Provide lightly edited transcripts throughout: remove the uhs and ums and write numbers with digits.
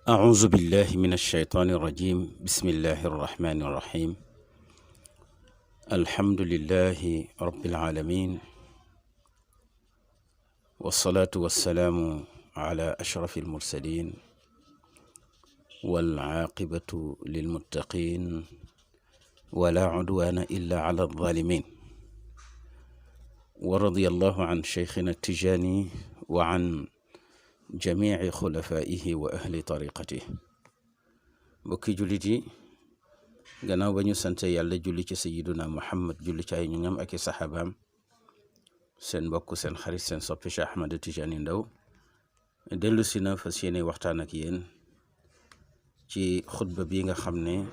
أعوذ بالله من الشيطان الرجيم بسم الله الرحمن الرحيم الحمد لله رب العالمين والصلاة والسلام على أشرف المرسلين والعاقبة للمتقين ولا عدوان إلا على الظالمين ورضي الله عن شيخنا التجاني وعن jamici xulafaihi wa ahli tariqatih. mbokki jullit yi gannaaw ba ñu sante yàlla julli ci sayiduna muhammad julli ci ay ñoñam ak i saxaabaam, seen mbokk seen xarit seen soppi Cheikh Ahmad Tijaani Ndaw dellu si na fas yéene waxtaan ak yéen ci xutba bi nga xam ne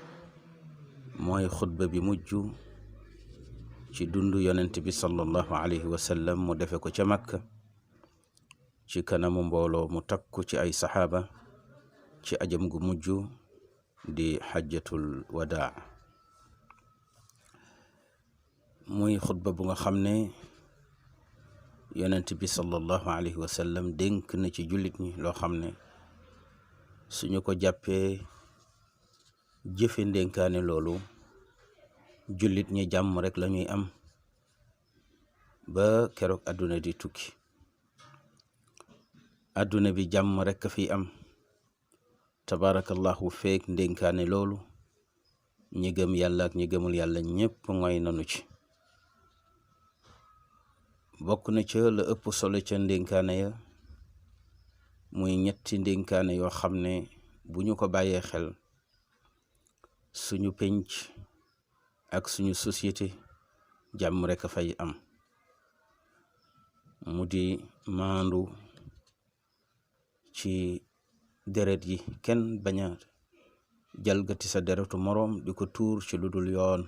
mooy xutba bi mujj ci dundu yonent bi sallallahu alayhi wa sallam mu defe ko ca Makka ci kanamu mbooloo mu takku ci ay saxaaba ci ajam gu mujj di xajjatul wadaa. muy xutba bu nga xam ne yonent bi sallallahu alayhi wa sallam dénk na ci jullit ñi loo xam ne suñu ko jàppee jëfe ndénkaane loolu jullit ñi jàmm rek la ñuy am ba keroog àdduna di tukki. àdduna bi jàmm rekk a fi am tabaarakallahu feek ndénkaane loolu ñi gëm yàlla ak ñi gëmul yàlla ñépp ngoy nanu ci. bokk na ca la ëpp solo ca ndénkaane ya muy ñetti ndénkaane yoo xam ne bu ñu ko bàyyee xel suñu penc ak suñu société jàmm rekk a fay am, mu di maandu ci deret yi, kenn bañ a jalgati sa deretu moroom di ko tuur ci lu dul yoon,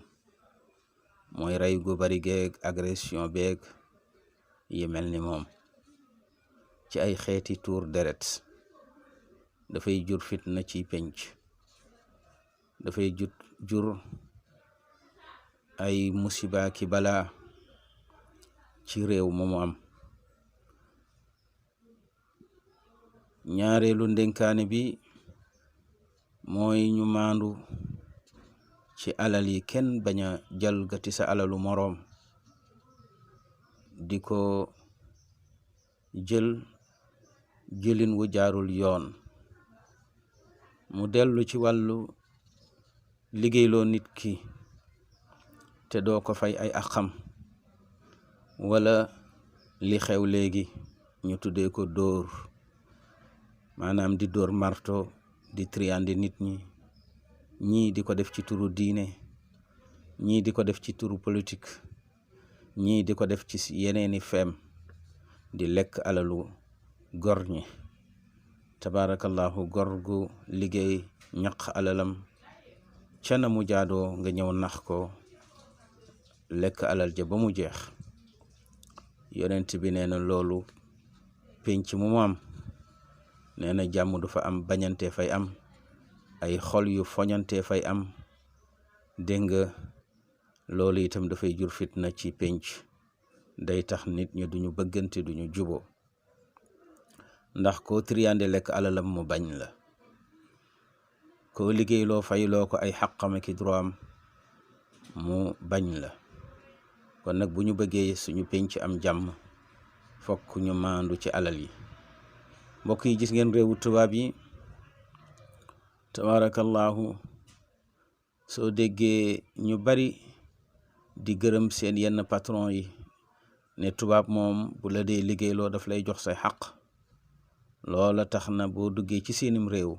mooy rey gu bari geeg agression beeg yi mel ni moom. ci ay xeeti tuur deret dafay jur fitna ci penc, dafay jur ay musiba ki balaa ci réew moomu am. ñaareelu ndénkaane bi mooy ñu maandu ci alal yi, kenn bañ a jalgati sa alalu moroom di ko jëlin wu jaarul yoon. mu dellu ci wàllu liggéeyloo nit ki te doo ko fay ay àqam, wala li xew léegi ñu tuddee ko dóor, maanaam di dóor marto, di triandi nit ñi, ñii di ko def ci turu diine, ñii di ko def ci turu politique, ñii di ko def ci yeneeni feem, di lekk alalu gor ñi. tabaarakallahu gor gu liggéey ñaq alalam ca na mu jaadoo nga ñëw nax ko lekk alal ja ba mu jeex. yonent bi nee na loolu penc mu am nee na jàmm du fa am, bañante fay am, ay xol yu foñante fay am. dégg nga loolu itam dafay jur fitna ci penc, day tax nit ñi duñu bëggante, duñu juboo, ndax koo triande lekk alalam mu bañ la, koo liggéeyloo fayloo ko ay xàqam ki droit am mu bañ la. kon nag bu ñu bëggee suñu penc am jàmm fokk ñu maandu ci alal yi. mbokk yi, gis ngeen réewu tubaab yi tabaarakallahu, soo déggee ñu bari di gërëm seen yenn patron yi ne tubaab moom bu la dee liggéeyloo daf lay jox say xaq, loola tax na boo duggee ci seenim réew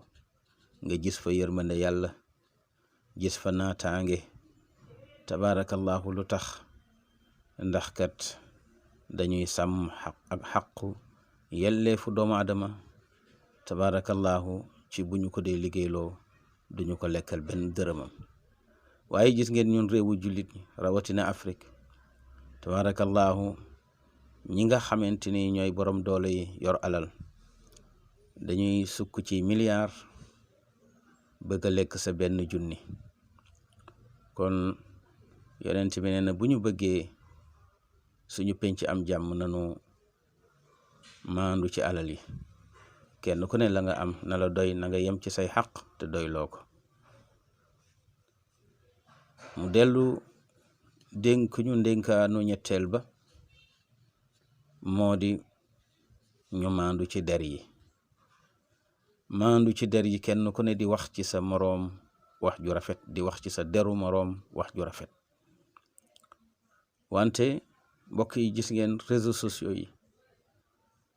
nga gis fa yërmande yàlla, gis fa naataange tabaarakallahu. lu tax? ndax kat dañuy sàmm ak xaqu yelleefu doomu aadama tabaarakallahu ci bu ñu ko dee liggéeyloo duñu ko lekkal benn dërëmam. waaye gis ngeen ñun réewu jullit ñi rawatina Afrique tabaarakallahu, ñi nga xamante ni ñooy borom doole yi yor alal dañuy sukk ci milliard bëgg a lekk sa benn junni. kon yonent bi nee na bu ñu bëggee suñu penc am jàmm nanu maandu ci alal yi. kenn ku ne la nga am na la doy, na nga yem ci say xaq te doyloo ko. mu dellu dénk ñu ndénkaanu ñetteel ba moo di ñu maandu ci der yi. maandu ci der yi, kenn ku ne di wax ci sa moroom wax ju rafet, di wax ci sa deru moroom wax ju rafet. wante mbokk yi, gis ngeen réseaux sociaux yi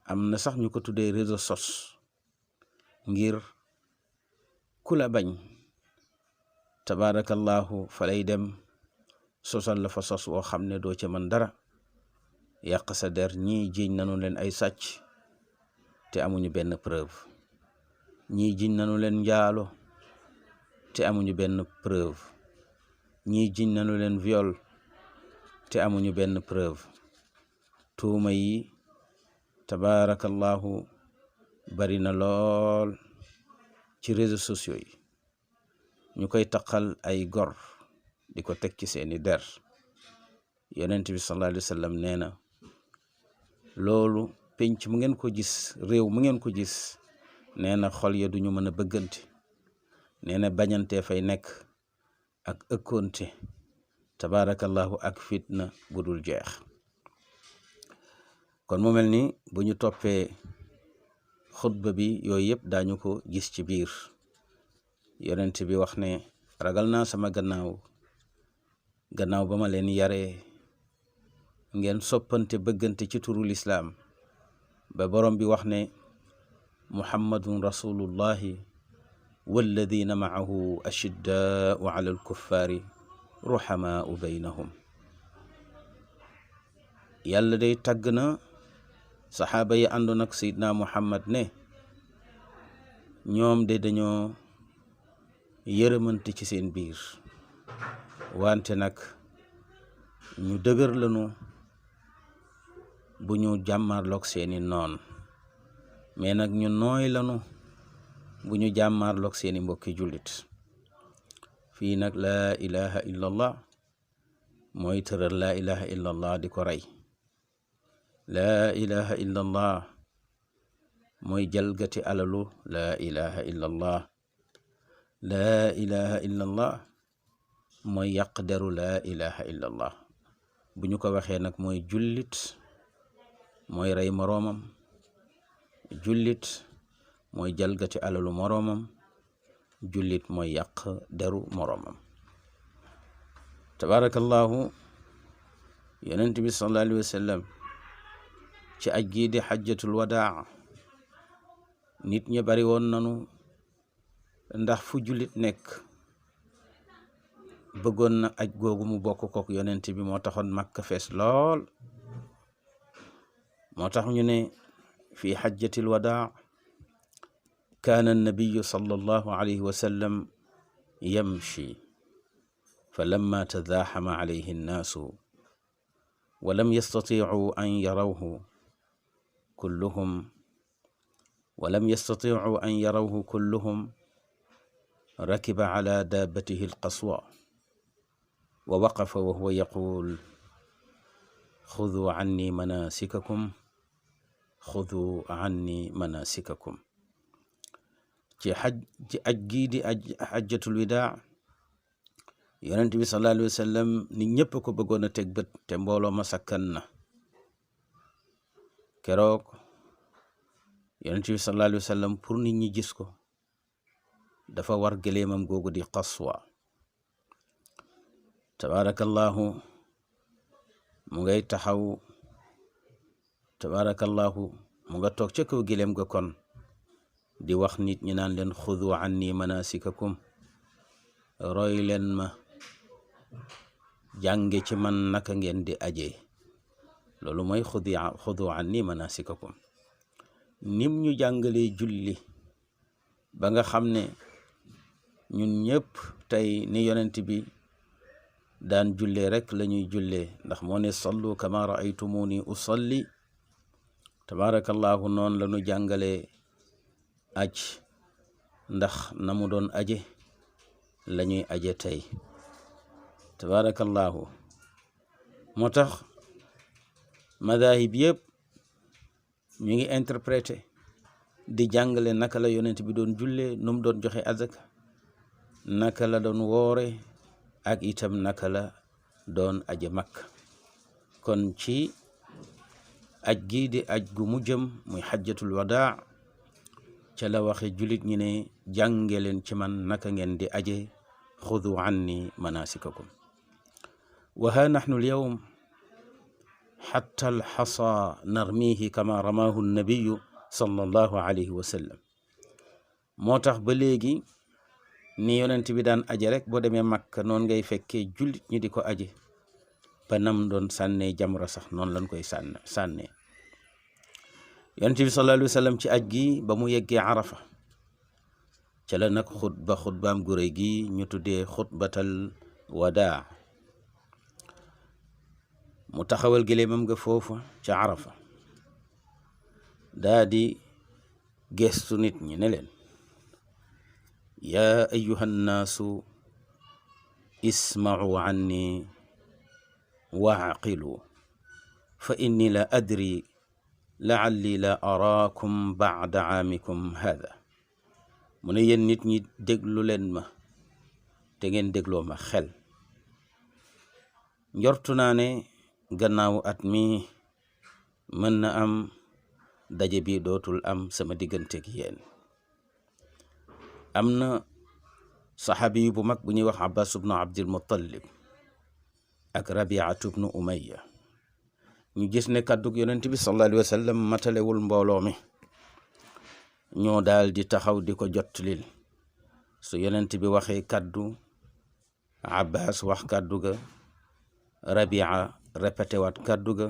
am na sax ñu ko tuddee réseau sos, ngir ku la bañ tabaarakallahu fa lay dem sosal la fa sos woo xam ne doo ca mën dara, yàq sa der. ñii jiiñ nanu leen ay sàcc te amuñu benn preuve, ñii jiiñ nanu leen njaalo te amuñu benn preuve, ñii jiiñ nanu leen viol te amuñu benn preuve. tuuma yi tabaarakallahu bari na lool ci réseaux sociaux yi, ñu koy taqal ay gor di ko teg ci seeni der. yonent bi sallallahu alayhi wa sallam nee na loolu penc mu ngeen ko gis, réew mu ngeen ko gis, nee na xol ya duñu mën a bëggante, nee na bañante fay nekk ak ëkkoonte tabaarakallahu ak fitna gudul jeex. kon mu mel ni bu ñu toppee xutba bi yooyu yëpp daañu ko gis ci biir. yonent bi wax ne ragal naa sama gannaaw ba ma leen yaree ngeen soppante bëggante ci turu lislaam, ba borom bi wax ne muhammadun rasulullahi walladina maahu ashiddaau ala alkuffaari ruhamaau baynahum. yàlla day tàgg na saxaaba yi àndoon ak Seydina Muhammad ne ñoom de dañoo yërëmante ci seen biir, wante nag ñu dëgër lañu bu ñu jàmmaarloog seeni noon, mais nag ñu nooy lañu bu ñu jàmmaarloog seeni mbokki jullit. fii nag laa ilaha illallah mooy tëral laa ilaha illallah di ko rey. laa ilaha illallah mooy jalgati alalu laa ilaha illallah. laa ilaha illallah mooy yàq deru laa ilaha illallah. bu ñu ko waxee nag mooy jullit mooy rey moroomam, jullit mooy jalgati alalu moroomam, jullit mooy yàq deru moroomam. tabaarakallahu yonent bi sallallahu alayhi wa sallam ci aj gii di xajjatul wadaa, nit ñi bari woon nanu, ndax fu jullit nekk bëggoon na aj googu mu bokk kook yonent bi. moo taxoon Makka fees lool. moo tax ñu ne fi xajjatil wadaa kaana annabiyu sallallahu alayhi wa sallam yamshi fa lamma tadaaxama alayhi annaasu wa lam yastaticuu an yarawhu kulluhum rakiba ala daabatihi alqaswa wa waqafa wa huwa yaquul xuduu anni manasikakum. ci aj gii di xajjatul widaa, yonent bi sallallahu alayhi wa sallam nit ñëpp ko bëggoon a teg bët, te mbooloo ma sakkan na. keroog yonent bi sallallahu alayhi wa sallam pour nit ñi gis ko dafa war gëléemam googu di qaswa. tabaarakallahu mu ngay taxaw, tabaarakallahu mu nga toog ca kaw gëléem ga kon di wax nit ñi naan leen xudu anni manasikakum, roy leen ma, jànge ci man naka ngeen di aje. loolu mooy xudu anni manasikakum. nim ñu jàngalee julli ba nga xam ne ñun ñëpp tey ni yonent bi daan jullee rek la ñuy jullee, ndax moo ne sallu kama raaytumuni usalli. tabaarakallahu noonu la ñu jàngalee aj, ndax na mu doon aje la ñuy aje tey. tabaarakallahu moo tax madahib yëpp ñu ngi interprété di jàngale naka la yonent bi doon julle nu mu doon joxe azaka naka la doon woore ak itam naka la doon aje Makka. kon ci aj gi di aj gu mu jëm muy xajjatul wadaa ca la waxe julit ñi ne jànge leen ci man naka ngeen di aje xudu anni manasikakum. wa ha nahnu alyawm xatta alxasa narmihi kama ramahu nabiyu sallallahu alayhi wa sallam. moo tax ba léegi ni yonent bi daan aje rek boo demee Makka noonu ngay fekkee jullit ñi di ko aje ba nam doon sànnee jamra sax noonu lañ koy sànnee. yonent bi sallallahu alayhi wa sallam ci aj gi ba mu yeggee Arafa ca la nag xutbaam gu réy gi ñu tuddee xutbatal wadaa. mu taxawal gëléemam nga foofu ca Arafa daa di gestu nit ñi ne leen yaa ayyuha nnaasu isma'u anni wa aqilu fa inni la adri la'alli la araakum ba'da aamikum haada. mu ne yéen nit ñi déglu leen ma te ngeen dégloo ma xel. njortu naa ne gannaaw at mi mën na am daje bi dootul am sama diggante ak yéen. am na saxaabi bu mag bu ñuy wax Abbas ibnu Abdil Muttalib ak Rabiatu ibnu Umayya ñu gis ne kàddug yonent bi sallallahu alayhi wa sallam matalewul mbooloo mi ñoo daal di taxaw di ko jottalil. su yonent bi waxee kàddu Abbas wax kàddu ga Rabia répété waat kàddu ga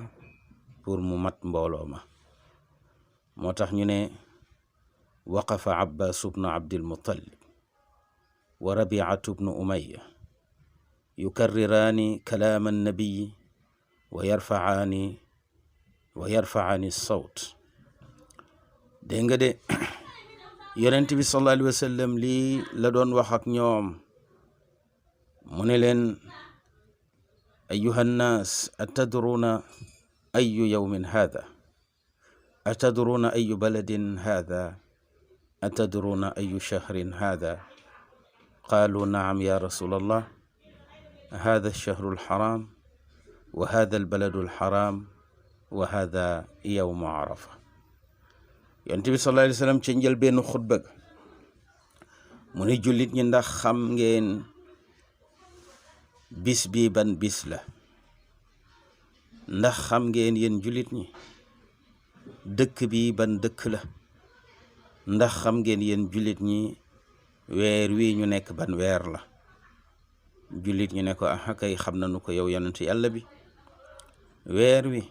pour mu mat mbooloo ma. moo tax ñu ne waqafa Abbas ibnu Abdil Muttalib wa Rabiatu ibnu Umayya yukarriraani kalaama annabiyi wa yarfacaani sawt. dégg nga de yonent bi sallallahu alayhi wa sallam lii la doon wax ak ñoom mu ne leen ayyuha nnaas atadruuna ayu yawmin haada atadruuna ayu baladin haada atadruuna ayu shahrin haada qaalu naam ya rasulallah haada alshahru alxaram wa haada albaladu alxaram wa haada yawmu arafa. yonent bi sallallahu alayhi wa sallam ca njëlbeenu xutba ga mu ne jullit ñi ndax xam ngeen bis bi ban bis la? ndax xam ngeen yéen jullit ñi dëkk bi ban dëkk la? ndax xam ngeen yéen jullit ñi weer wi ñu nekk ban weer la? jullit ñi ne ko ah kay xam nañu ko yow yonent yàlla bi. weer wi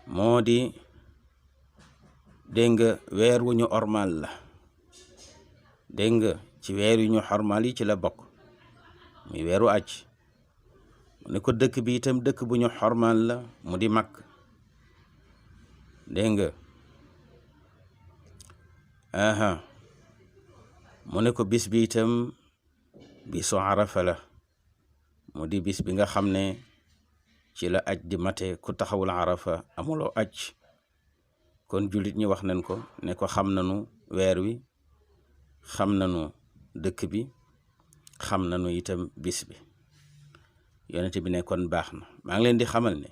moo di dégg nga weer wu ñu ormal la. dégg nga ci weer yu ñu xormal yi ci la bokk muy weeru aj. mu ne ko dëkk bi itam dëkk bu ñu xormal la mu di Makka. dégg nga mu ne ko bis bi itam bisu Arafa la mu di bis bi nga xam ne ci la aj di mate ku taxawul Arafa amuloo aj. kon jullit ñi wax nañ ko ne ko xam nañu weer wi, xam nañu dëkk bi, xam nañu itam bis bi. yonent bi ne kon baax na maa ngi leen di xamal ne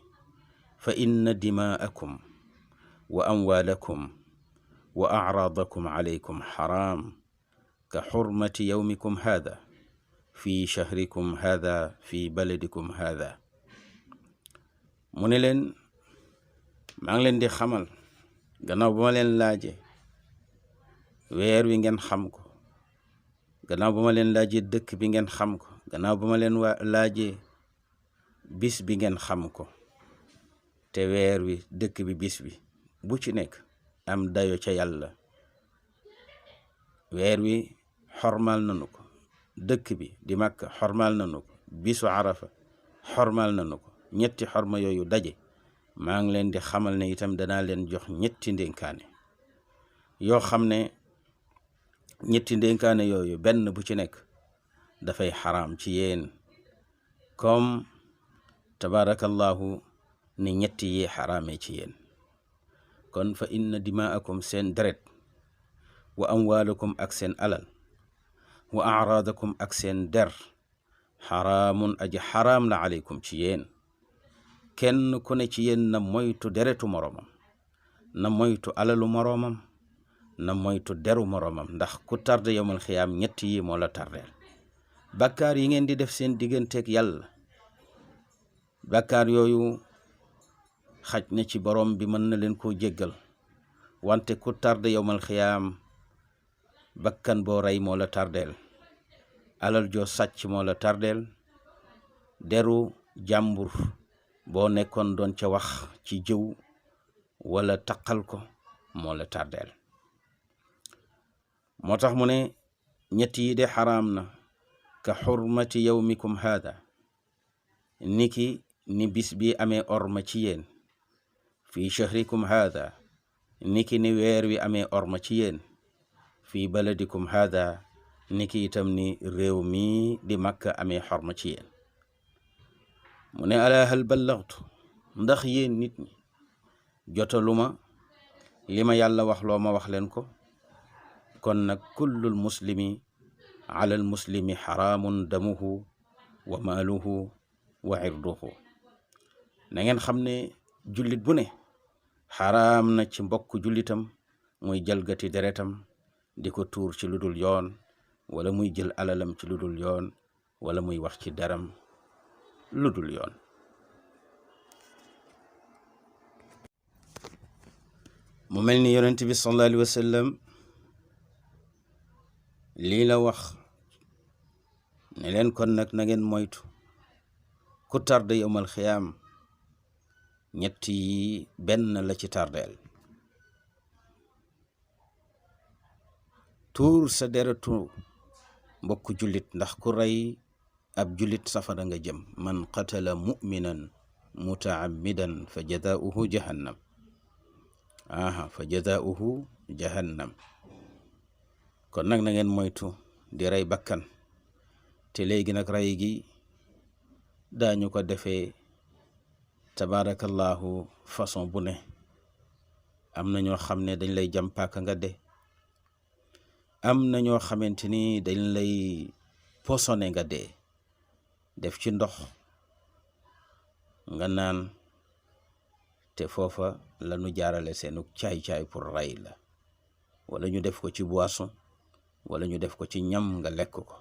fa inna dimaakum wa amwaalakum wa acraadakum alaykum xaraam ka xurmati yawmikum haada fi shahrikum haada fi baladikum haada. mu ne leen maa ngi leen di xamal gannaaw ba ma leen laaje weer wi ngeen xam ko, gannaaw ba ma leen laaje dëkk bi ngeen xam ko, gannaaw ba ma leen laaje bis bi ngeen xam ko, te weer wi dëkk bi bis bi bu ci nekk am dayo ca yàlla. weer wi xormal nanu ko, dëkk bi di Makka xormal nanu ko, bisu Arafa xormal nanu ko. ñetti xorma yooyu daje maa ngi leen di xamal ne itam danaa leen jox ñetti ndénkaane yoo xam ne ñetti ndénkaane yooyu benn bu ci nekk dafay xaraam ci yéen comme tabarakallahu ni ñetti yi xaraamee ci yéen. kon fa inna dimaakum seen deret wa amwaalakum ak seen alal wa araadakum ak seen der xaraamun aji xaraam la aleykum ci yéen kenn ku ne ci yéen na moytu deretu moroomam na moytu alalu moroomam na moytu deru moroomam ndax ku tarde yowmal xiyaam ñett yi moo la tardeel bàkkaar yi ngeen di def seen digganteeg yàlla bàkkaar yooyu xaj na ci borom bi mën na leen koo jéggal wante ku tarde yowmal xiyaam bakkan boo rey moo la tardeel alal joo sàcc moo la tardeel deru jàmbur boo nekkoon doon ca wax ci jëw wala taqal ko moo la tardeel moo tax mu ne ñett yi de xaraam na ka xurmati yawmikum haada niki ni bis bi amee orma ci yéen fii shahrikum haada niki ni weer wi amee orma ci yéen fii baladikum haada niki itam ni réew mi di Makka amee xorma ci yéen mu ne alaa hal ballagtu ndax yéen nit ñi jotaluma li ma yàlla wax loo ma wax leen ko kon nag kullul muslimi ala al muslimi xaraamun damuhu wa maaluhu wa irduhu na ngeen xam ne jullit bu ne xaraam na ci mbokk jullitam muy jalgati deretam di ko tuur ci lu dul yoon wala muy jël alalam ci lu dul yoon wala muy wax ci deram lu dul yoon mu mel ni yonent bi sallallahu alayhi wa sallam lii la wax ne leen kon nag na ngeen moytu ku tarde yowmal xiyaam ñett yi benn la ci tardeel tuur sa deretu mbokk jullit ndax ku rey ab jullit safara nga jëm man qatala mu'minan mutaammidan fa jazaa'uhu jahannam kon nag na ngeen moytu di rey bakkan te léegi nag rey gi daañu ko defee tabaarakallahu façon bu ne am na ñoo xam ne dañ lay jam paaka nga de am na ñoo xamante ni dañ lay posone nga dee def ci ndox nga naan te foofa la ñu jaarale seenu caay-caay pour rey la wala ñu def ko ci boisson wala ñu def ko ci ñam nga lekk ko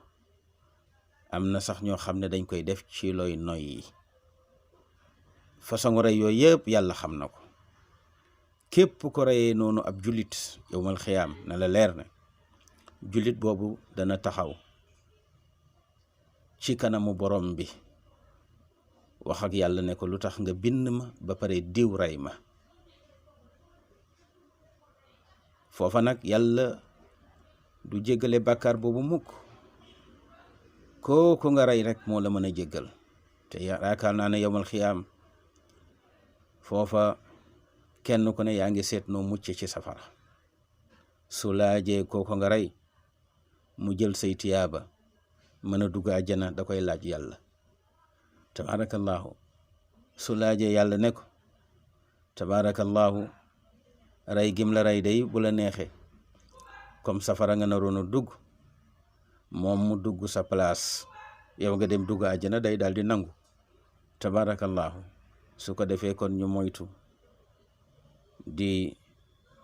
am na sax ñoo xam ne dañ koy def ci looy noyyi façon rey yooyu yëpp yàlla xam na ko képp ko reyee noonu ab jullit yowmal xiyaam na la leer ne jullit boobu dana taxaw ci kanamu borom bi wax ak yàlla ne ko lu tax nga bind ma ba pare diw rey ma foofa nag yàlla du jéggale bàkkaar boobu mukk kooku nga rey rek moo la mën a jéggal te yaakaar naa ne yowmal xiyaam foofa kenn ku ne yaa ngi seet noo mucc ci safara su laajee kooku nga rey mu jël say tiyaaba mën a dugg àjjana da koy laaj yàlla tabaarakallahu su laajee yàlla ne ko tabaarakallahu rey gim la rey day bu la neexee comme safara nga naroon a dugg moom mu dugg sa place yow nga dem dugg àjjana day daal di nangu tabaarakallahu su ko defee kon ñu moytu di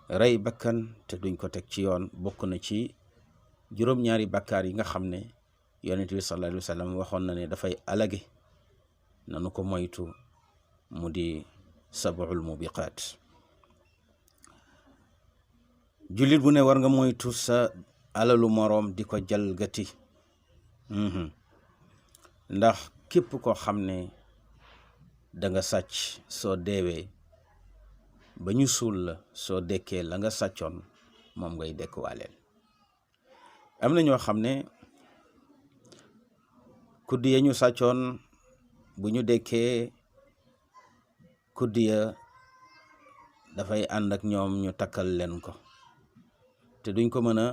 rey bakkan te duñ ko teg ci yoon bokk na ci juróom-ñaari bakkaar yi nga xam ne yonent bi sallallahu alayhi wa sallam waxoon na ne dafay alage nanu ko moytu mu di sab'ul mubiqaat jullit bu ne war nga moytu sa alalu moroom di ko jalgati ndax képp koo xam ne danga sàcc soo deewee ba ñu suul la soo dekkee la nga sàccoon moom ngay dekkwaaleel am na ñoo xam ne kuddi ya ñu sàccoon bu ñu dekkee kuddi ya dafay ànd ak ñoom ñu takkal leen ko te duñ ko mën a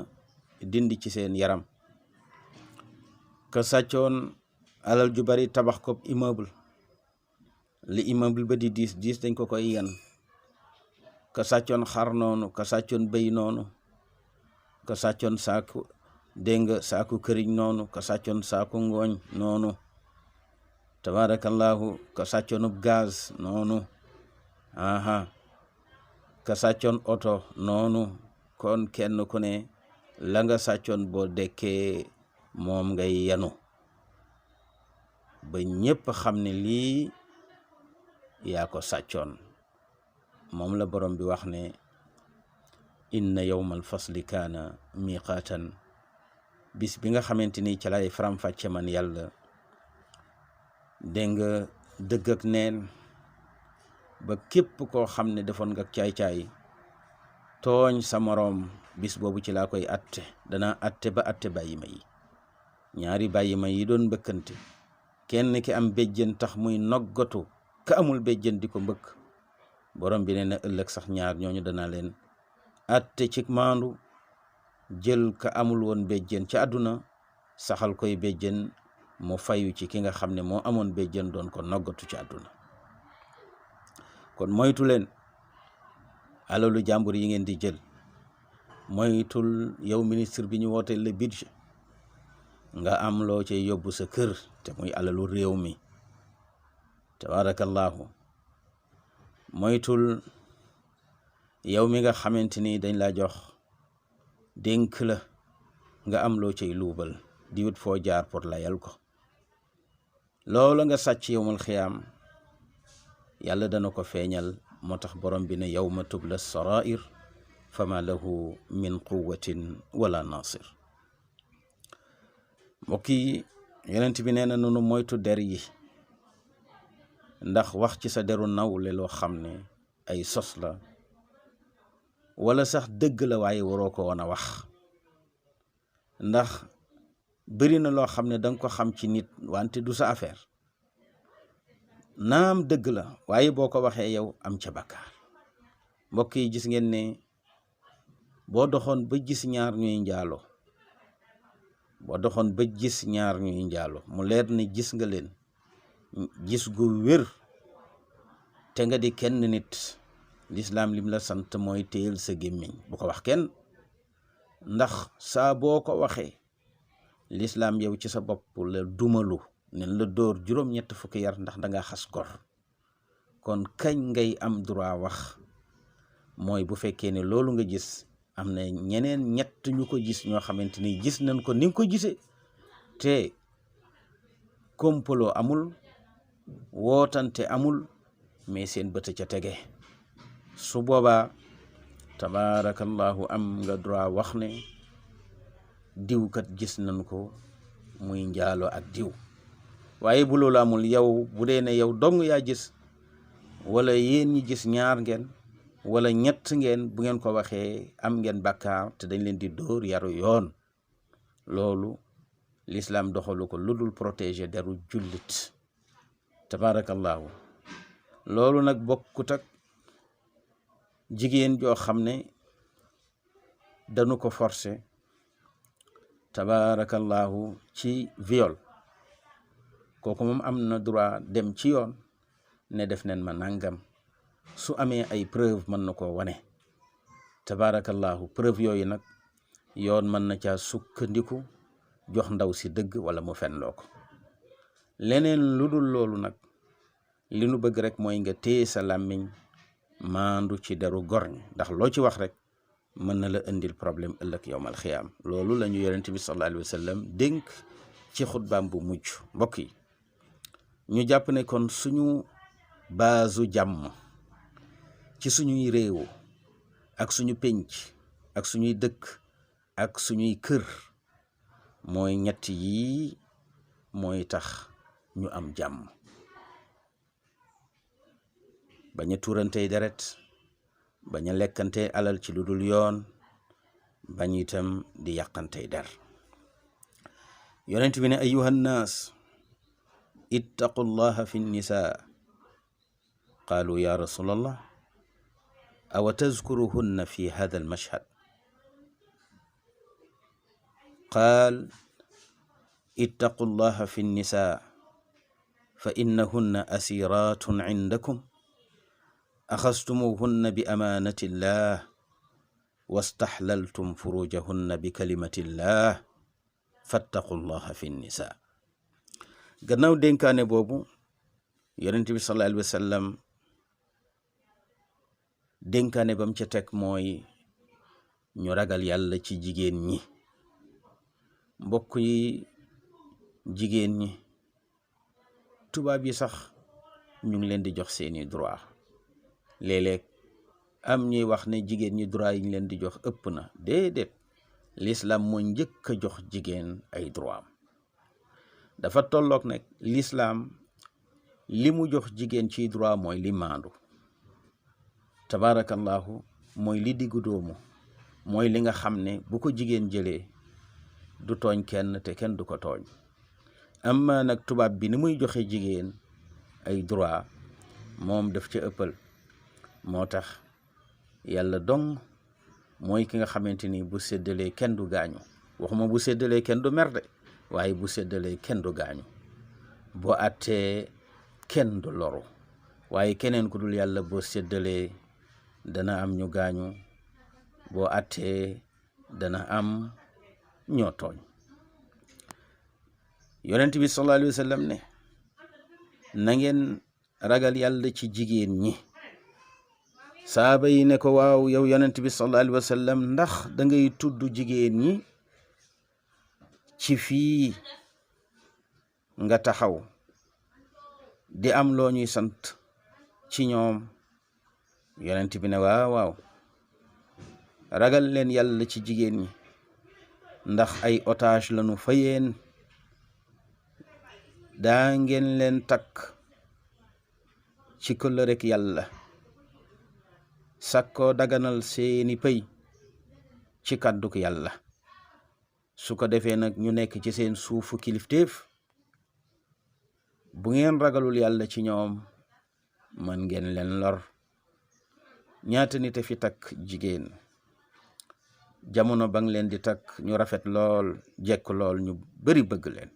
dindi ci seen yaram ka sàccoon alal ju bari tabax ko immeuble li immeuble ba di diis dañ ko koy yan ka sàccoon xar noonu ka sàccoon bëy noonu ka sàccoon saaku dégg nga saaku këriñ noonu ka sàccoon saaku ngooñ noonu tabarakallahu ka sàccoonub gaz noonu ka sàccoon oto noonu kon kenn ku ne la nga sàccoon boo dekkee moom ngay yenu ba ñépp xam ne lii yaa ko sàccoon moom la borom bi wax ne inna yawmal fasli kaana miqaatan bis bi nga xamante ni ci lay faram-fàcce man yàlla dégg nga dëgg ak neen ba képp koo xam ne defoon nga caay-caay tooñ sa moroom bis boobu ci laa koy atte danaa atte ba atte bàyyi ma yi ñaari bàyyi ma yi doon mbëkkante kenn ki am béjjën tax muy noggatu ka amul béjjën di ko mbëkk borom bi nee na ëllëg sax ñaar ñooñu danaa leen atte ci maandu jël ka amul woon béjjën ci àdduna saxal koy béjjën mu fayu ci ki nga xam ne moo amoon béjjën doon ko noggatu ci àdduna kon moytu leen alalu jàmbur yi ngeen di jël moytul yow ministre bi ñu woote le budget nga am loo cay yóbbu sa kër te muy alalu réew mi tabarakallahu moytul yow mi nga xamante ni dañ laa jox dénk la nga am loo cay luubal di wut foo jaar pour layal ko loola nga sàcc yowmal xiyaam yàlla dana ko feeñal moo tax borom bi ne yawma tubla sarair fama lahu min quwatin wala nasir mbokk yi yonent bi nee na nunu moytu der yi ndax wax ci sa deru nawle loo xam ne ay sos la wala sax dëgg la waaye waroo ko woon a wax ndax bëri na loo xam ne danga ko xam ci nit wante du sa affaire naam dëgg la waaye boo ko waxee yow am ca bakkaar mbokk yi gis ngeen ne boo doxoon ba gis ñaar ñuy njaalo mu leer ne gis nga leen gis gu wér te nga di kenn nit lislaam lim la sant mooy téyel sa gémmiñ bu ko wax kenn ndax saa boo ko waxee lislaam yow ci sa bopp la dumalu nen la dóor juróom-ñett fukki yar ndax danga xas gor kon kañ ngay am droit wax mooy bu fekkee ne loolu nga gis am na ñeneen ñett ñu ko gis ñoo xamante ni gis nañ ko ni nga ko gisee te kompaloo amul wootante amul mais seen bët ca tege su boobaa tabaarakallahu am nga droit wax ne diw kat gis nañ ko muy njaalo ak diw waaye bu loolu amul yow bu dee ne yow dong yaa gis wala yéen ñi gis ñaar ngeen wala ñett ngeen bu ngeen ko waxee am ngeen bàkkaar te dañ leen di dóor yaru yoon loolu l'islam doxalu ko lu dul protéger deru jullit tabarakallahu loolu nag bokkut ak jigéen joo xam ne dañu ko forcer tabarakallahu ci viol kooku moom am na droit dem ci yoon ne def nen ma nangam su amee ay preuve mën na koo wane tabarakallahu preuve yooyu nag yoon mën na caa sukkandiku jox ndaw si dëgg wala mu fenloo ko leneen lu dul loolu nag li nu bëgg rek mooy nga téye sa làmmiñ maandu ci deru gor ñi ndax loo ci wax rek mën na la indil problème ëllëg yowmal xiyaam loolu la ñu yonent bi sallallahu alayhi wa sallam dénk ci xutbaam bu mujj mbokk yi ñu jàpp ne kon suñu baasu jàmm ci suñuy réew ak suñu pénc ak suñuy dëkk ak suñuy kër mooy ñett yi mooy tax ñu am jàmm bañ a tuurantey deret bañ a lekkante alal ci lu dul yoon bañ itam di yàqantey der yonent bi ne ayuha nnaas ittaqu llaha fi nnisaa qaalu ya rasulallah awa tazkuruhunna fi hada almashhad qaal ittaqu llaha fi nnisaa fa innahunna asiratun indakum axastumuhunna bi amaanatillah wastaxlaltum furujahunna bi kalimatillah fattaqullaha fi nisa. gannaaw dénkaane boobu yonent bi sallallahu alayhi wa sallam dénkaane bam ca teg mooy ñu ragal yàlla ci jigéen ñi. mbokk yi, jigéen ñi tubaab yi sax ñu ngi leen di jox seeni droit. léeg-léeg am ñuy wax ne jigéen ñi droit yi ñu leen di jox ëpp na. déedéet, l'islam moo njëkk a jox jigéen ay droit am. dafa tolloog nag l'islam li mu jox jigéen ci droit mooy li maandu, tabaarakallahu, mooy li diggu doomu, mooy li nga xam ne bu ko jigéen jëlee du tooñ kenn te kenn du ko tooñ. amma nag tubaab bi ni muy joxe jigéen ay droit moom daf ca ëppal. moo tax yàlla dong mooy ki nga xamante ni bu séddalee kenn du gaañu. waxuma bu séddalee kenn du merde, waaye bu séddalee kenn du gaañu. boo àttee kenn du loru, waaye keneen ku dul yàlla boo séddalee dana am ñu gaañu, boo àttee dana am ñoo tooñ. yonent bi sallallahu alayhi wa sallam ne na ngeen ragal yàlla ci jigéen ñi. saaba yi ne ko waaw yow yonent bi sallallahu alayhi wa sallam, ndax da ngay tudd jigéen ñi ci fii nga taxaw di am loo ñuy sant ci ñoom? yonent bi ne waaw waaw, ragal leen yàlla ci jigéen ñi ndax ay otage lañu fa yéen. daa ngeen leen takk ci kóllërek yàlla, sakkoo daganal seeni pëy ci kàdduk yàlla. su ko defee nag ñu nekk ci seen suufu kilifteef. bu ngeen ragalul yàlla ci ñoom man ngeen leen lor. ñaata nit a fi takk jigéen, jamono ba nga leen di takk ñu rafet lool, jekk lool, ñu bari bëgg leen,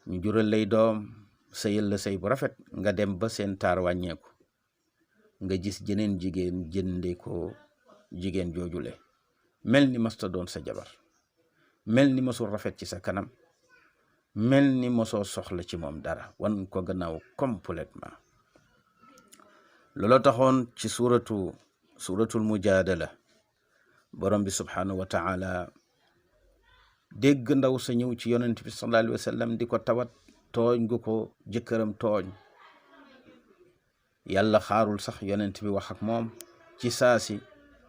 ñu jural lay doom, sëyal la sëy bu rafet, nga dem ba seen taar wàññeeku, nga gis jeneen jigéen jënde ko jigéen joojule, mel ni masta doon sa jabar, mel ni mosul rafet ci sa kanam, mel ni mosoo soxla ci moom dara, wan ko gannaaw complètement. looloo taxoon ci suratul mujaadala borom bi subhanahu wa taala dégg ndaw sa ñëw ci yonent bi sallallahu alayhi wa sallam di ko tawat tooñ gu ko jëkkëram tooñ. yàlla xaarul sax yonent bi wax ak moom, ci saasi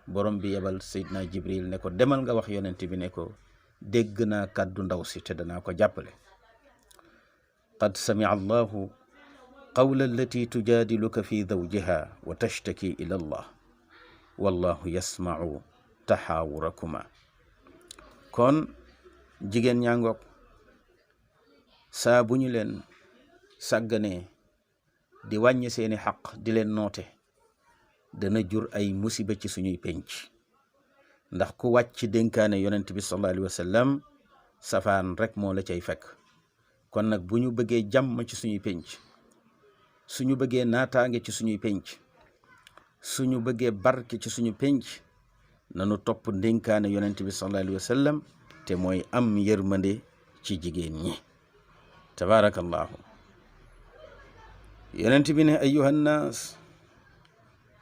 borom bi yebal Seydina Jibril ne ko demal nga wax yonent bi ne ko dégg naa kàddu ndaw si te danaa ko jàppale. qad sami'a allahu qawla allati tujaadiluka fi zawjiha wa tashtaki ila allah wallahu yasma'u taxaawurakuma. kon jigéen ñaa ngoog, saa bu ñu leen sàgganee di wàññi seeni xaq, di leen noote, dana jur ay musiba ci suñuy penc. ndax ku wàcc dénkaane yonent bi sallallahu alayhi wa sallam safaan rek moo la cay fekk. kon nag bu ñu bëggee jàmm ci suñuy penc, suñu bëggee naataange ci suñuy penc, suñu bëggee barke ci suñu penc, nanu topp dénkaane yonent bi sallallahu alayhi wa sallam, te mooy am yërmande ci jigéen ñi. tabaarakallahu. yonent bi ne ayyuha nnaas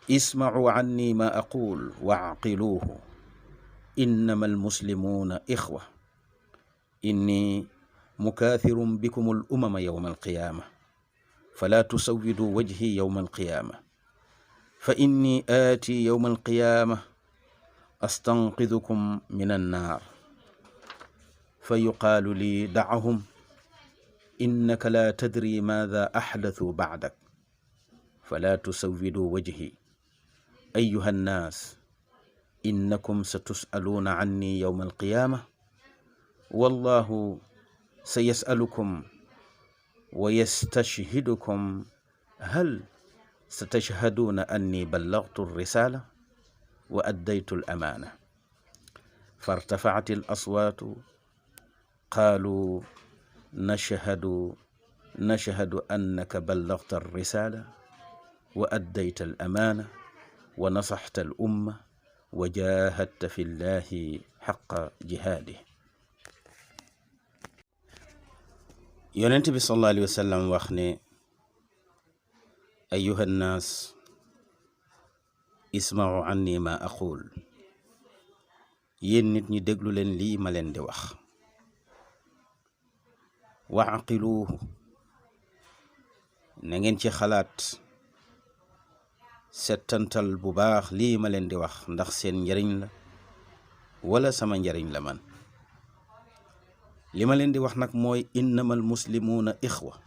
isma'u anni ma aqul wa aqiluuhu innama almuslimuuna ixwa inni mukathirun bikum al umama yawma alqiyaama fala tusawwidu wajhi yawma alqiyaama fa inni aati yawma alqiyaama astanqidhukum min annaar fa yuqaalu li da'ahum innaka la tadri maadha ahdathu ba'dak fala tusawwidu wajhi ayyuha nnaas innakum satus'aluuna anni yawma alqiyaama wallahu sayas'alukum wa yastashhidukum hal satashhaduuna anni ballagtu alrisala wa addaytu alamaana fartafa'at alaswaatu qaalu nashhadu annaka ballagta alrisala wa addayta al amaana wa nasaxta al umma wa jahadta fi llahi xaqa jihaadi. yonent bi sallallahu alayhi wa sallam wax ne ayuha nnaas ismau anni ma aqul, yéen nit ñi déglu leen lii ma leen di wax. wa aqiluuhu, na ngeen ci xalaat settantal bu baax lii ma leen di wax ndax seen njariñ la wala sama njariñ la man. li ma leen di wax nag mooy innamal muslimuuna ixwa,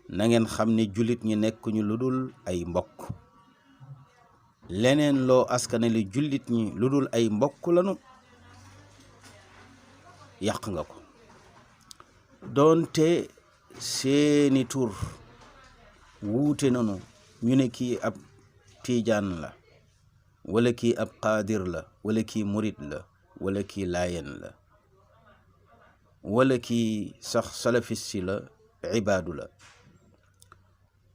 na ngeen xam ne jullit ñi nekkuñu lu dul ay mbokk. leneen loo askanale jullit ñi lu dul ay mbokk lanu yàq nga ko. doonte seeni tur wuute nanu, ñu ne kii ab tiijaan la wala kii ab qaadir la wala kii murit la wala kii laayen la wala kii sax salafis la ibaadu la,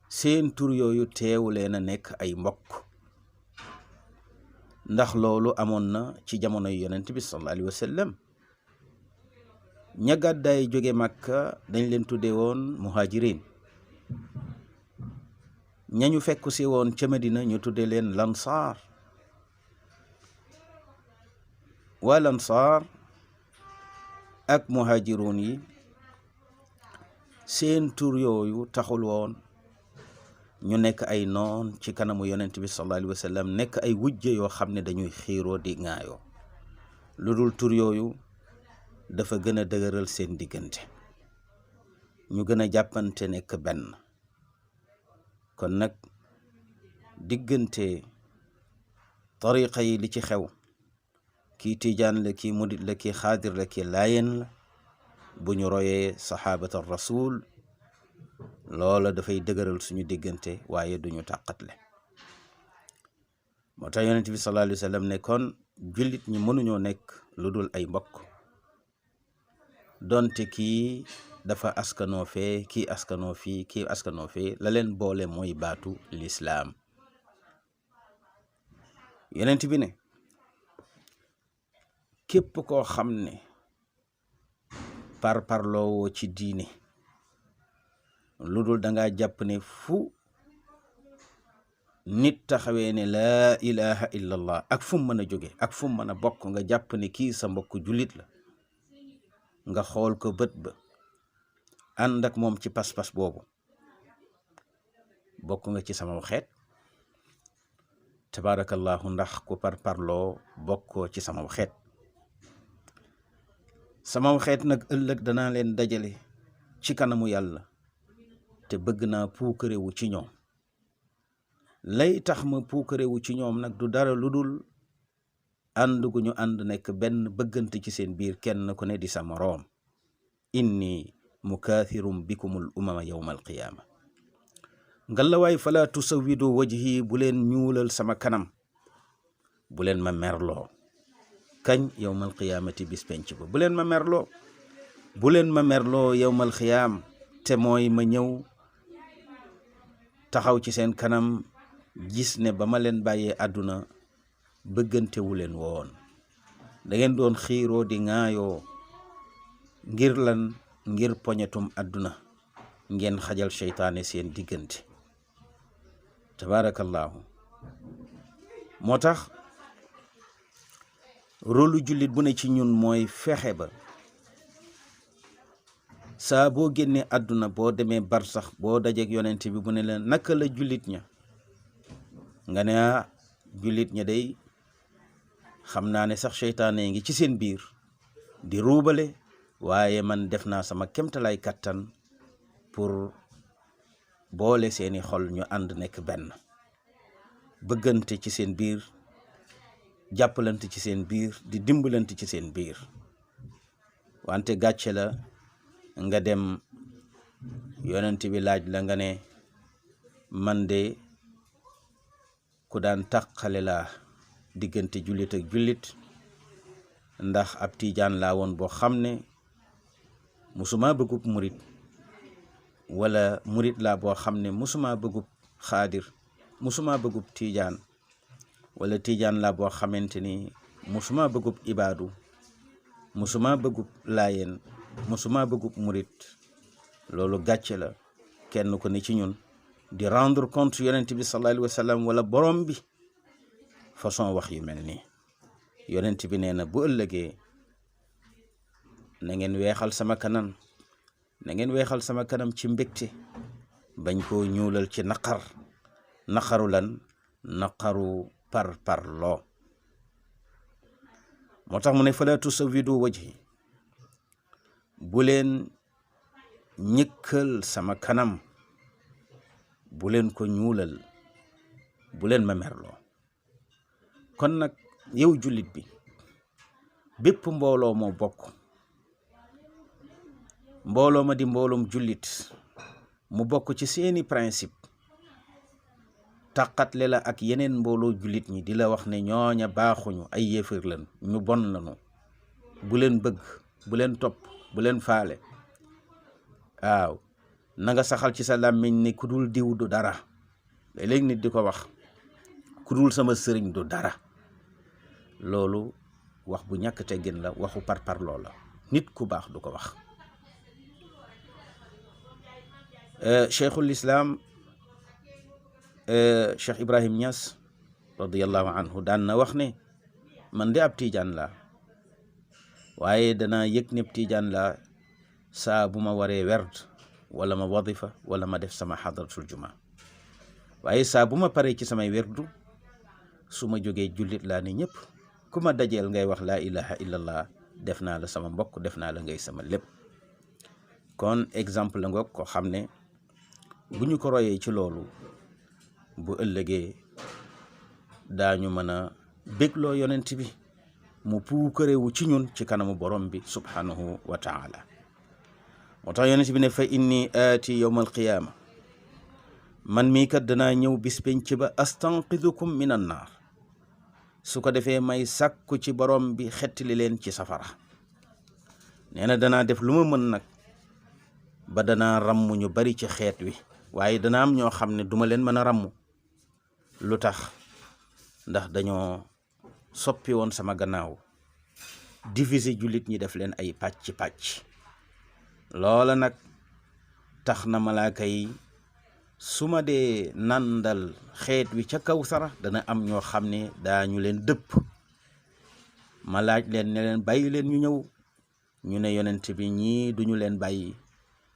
seen tur yooyu teewu leen a nekk ay mbokk. ndax loolu amoon na ci jamonoy yonent bi sallallahu alayhi wa sallam. ña gàddaay jóge Màkka dañ leen tudde woon muhajirin, ñañu fekku si woon ca Medina ñu tudde leen lansaar. waa lansaar ak muhajirun yi seen tur yooyu taxul woon ñu nekk ay noon ci kanamu yonent bi sallallahu alayhi wa sallam, nekk ay wujje yoo xam ne dañuy xiiroo di ŋaayoo. lu dul tur yooyu dafa gën a dëgëral seen diggante, ñu gën a jàppante nekk benn. kon nag diggante tariqa yi li ci xew, kii tijaan la, kii murit la, kii xaadir la, kii laayeen la, bu ñu royee saxaabat ar rasul loola dafay dëgëral suñu diggante waaye duñu tàqatle. moo tax yonent bi sallallahu alayhi wa sallam ne kon jullit ñi mënuñoo nekk lu dul ay mbokk. donte kii dafa askanoo fee, kii askanoo fii, kii askanoo fee, la leen boole mooy baatu lislaam. yonent bi ne képp koo xam ne parloowoo ci diine lu dul dangaa jàpp ne fu nit taxawee ne laa ilaha illa allah ak fu mu mën a jóge ak fu mu mën a bokk, nga jàpp ne kii sa mbokk jullit la, nga xool ko bët ba ànd ak moom ci pas-pas boobu, bokk nga ci sama xeet. tabaarakallahu, ndax ku parloo bokkoo ci sama xeet. sama xeet nag ëllëg danaa leen dajale ci kanamu yàlla te bëgg naa puukarewu ci ñoom. lay tax ma puukarewu ci ñoom nag du dara lu dul ànd gu ñu ànd nekk benn, bëggante ci seen biir, kenn ku ne di sa moroom. inni mukaathirum bikumul umama yawma alqiyaama. ngalawaay fala tusawidu wajhi, bu leen ñuulal sama kanam, bu leen ma merloo. kañ? yawmal qiyaamati, bis penc ba. bu leen ma merloo, bu leen ma merloo yawmal qiyaam, te mooy ma ñëw taxaw ci seen kanam gis ne ba ma leen bàyyee àdduna bëggantewu leen woon, da ngeen doon xiiroo di ŋaayoo ngir lan? ngir poñetum àdduna, ngeen xajal seytaane seen diggante. tabaarakallaahu. moo tax rôlu jullit bu ne ci ñun mooy fexe ba saa boo génnee àdduna, boo demee barsax, boo dajeek yonent bi bu ne leen naka la jullit ña, nga ne jullit ña day xam naa ne sax seytaane ngi ci seen biir di ruubale, waaye man def naa sama kemtalaay kattan pour boole seeni xol ñu ànd nekk benn, bëggante ci seen biir, jàppalante ci seen biir, di dimbalante ci seen biir. wante gàcce la nga dem yonent bi laaj la nga ne man de ku daan tàqale laa diggante jullit ak jullit, ndax ab tiijaan laa woon boo xam ne musuma bëggub murit, wala murit laa boo xam ne musuma bëggub xaadir, musuma bëggub tiijaan wala tiijaan la boo xamante ni musuma bëggub ibaadu musuma bëggub laayeen musuma bëggub murit loolu gàcce la kenn ko ni ci ñun di rendre compte yonent bi sallallahu alayhi wa sallam wala borom bi façon wax yu mel nii yonent bi nee na bu ëllëgee na ngeen weexal sama kanam na ngeen weexal sama kanam ci mbégte bañ koo ñuulal ci naqaru lan naqaru par loo moo tax mu ne fala tusawidu wajhi bu leen ñëkkal sama kanam bu leen ko ñuulal bu leen ma merloo kon nag yow jullit bi bépp mbooloo moo bokk mbooloo ma di mbooloom jullit mu bokk ci seeni principe tàqatle la ak yeneen mbooloo jullit ñi di la wax ne ñooña baaxuñu ay yéefar lan ñu bon lañu bu leen bëgg bu leen topp bu leen faale waaw na nga saxal ci sa làmmiñ ne ku dul diw du dara léeg-léeg nit di ko wax ku dul sama sëriñ du dara loolu wax bu ñàkk teggin la waxu parparloo la nit ku baax du ko wax cheikhul islam cheikh Ibrahim Niass radiyallahu anhu daan na wax ne man de ab tiijaan la waaye danaa yëg ne tiijaan la saa bu ma waree werd wala ma wadifa wala ma def sama xadratul juma waaye saa bu ma paree ci samay werdu su ma jógee jullit laa ne ñëpp ku ma dajeel ngay wax laa ilaha illallah def naa la sama mbokk def naa la ngay sama lépp kon exemple la nga ko xam ne bu ñu ko royee ci loolu bu ëllëgee daañu mën a bégloo yonent bi mu puukarewu ci ñun ci kanamu borom bi subhanahu wa taala moo tax yonent bi ne fa inni aati yawma alqiyaama man mii kat danaa ñëw bis penc ba astanqidukum min an naar su ko defee may sàkku ci borom bi xettali leen ci safara nee na danaa def lu ma mën nag ba danaa ràmm ñu bari ci xeet wi waaye dana am ñoo xam ne duma leen mën a ràmm lu tax ndax dañoo soppi woon sama gannaaw diviser jullit ñi def leen ay pàcc loola nag tax na malaaka yi su ma dee nandal xeet wi ca Kawsara dana am ñoo xam ne daañu leen dëpp ma laaj leen ne leen bàyyi leen ñu ñëw ñu ne yonent bi ñii duñu leen bàyyi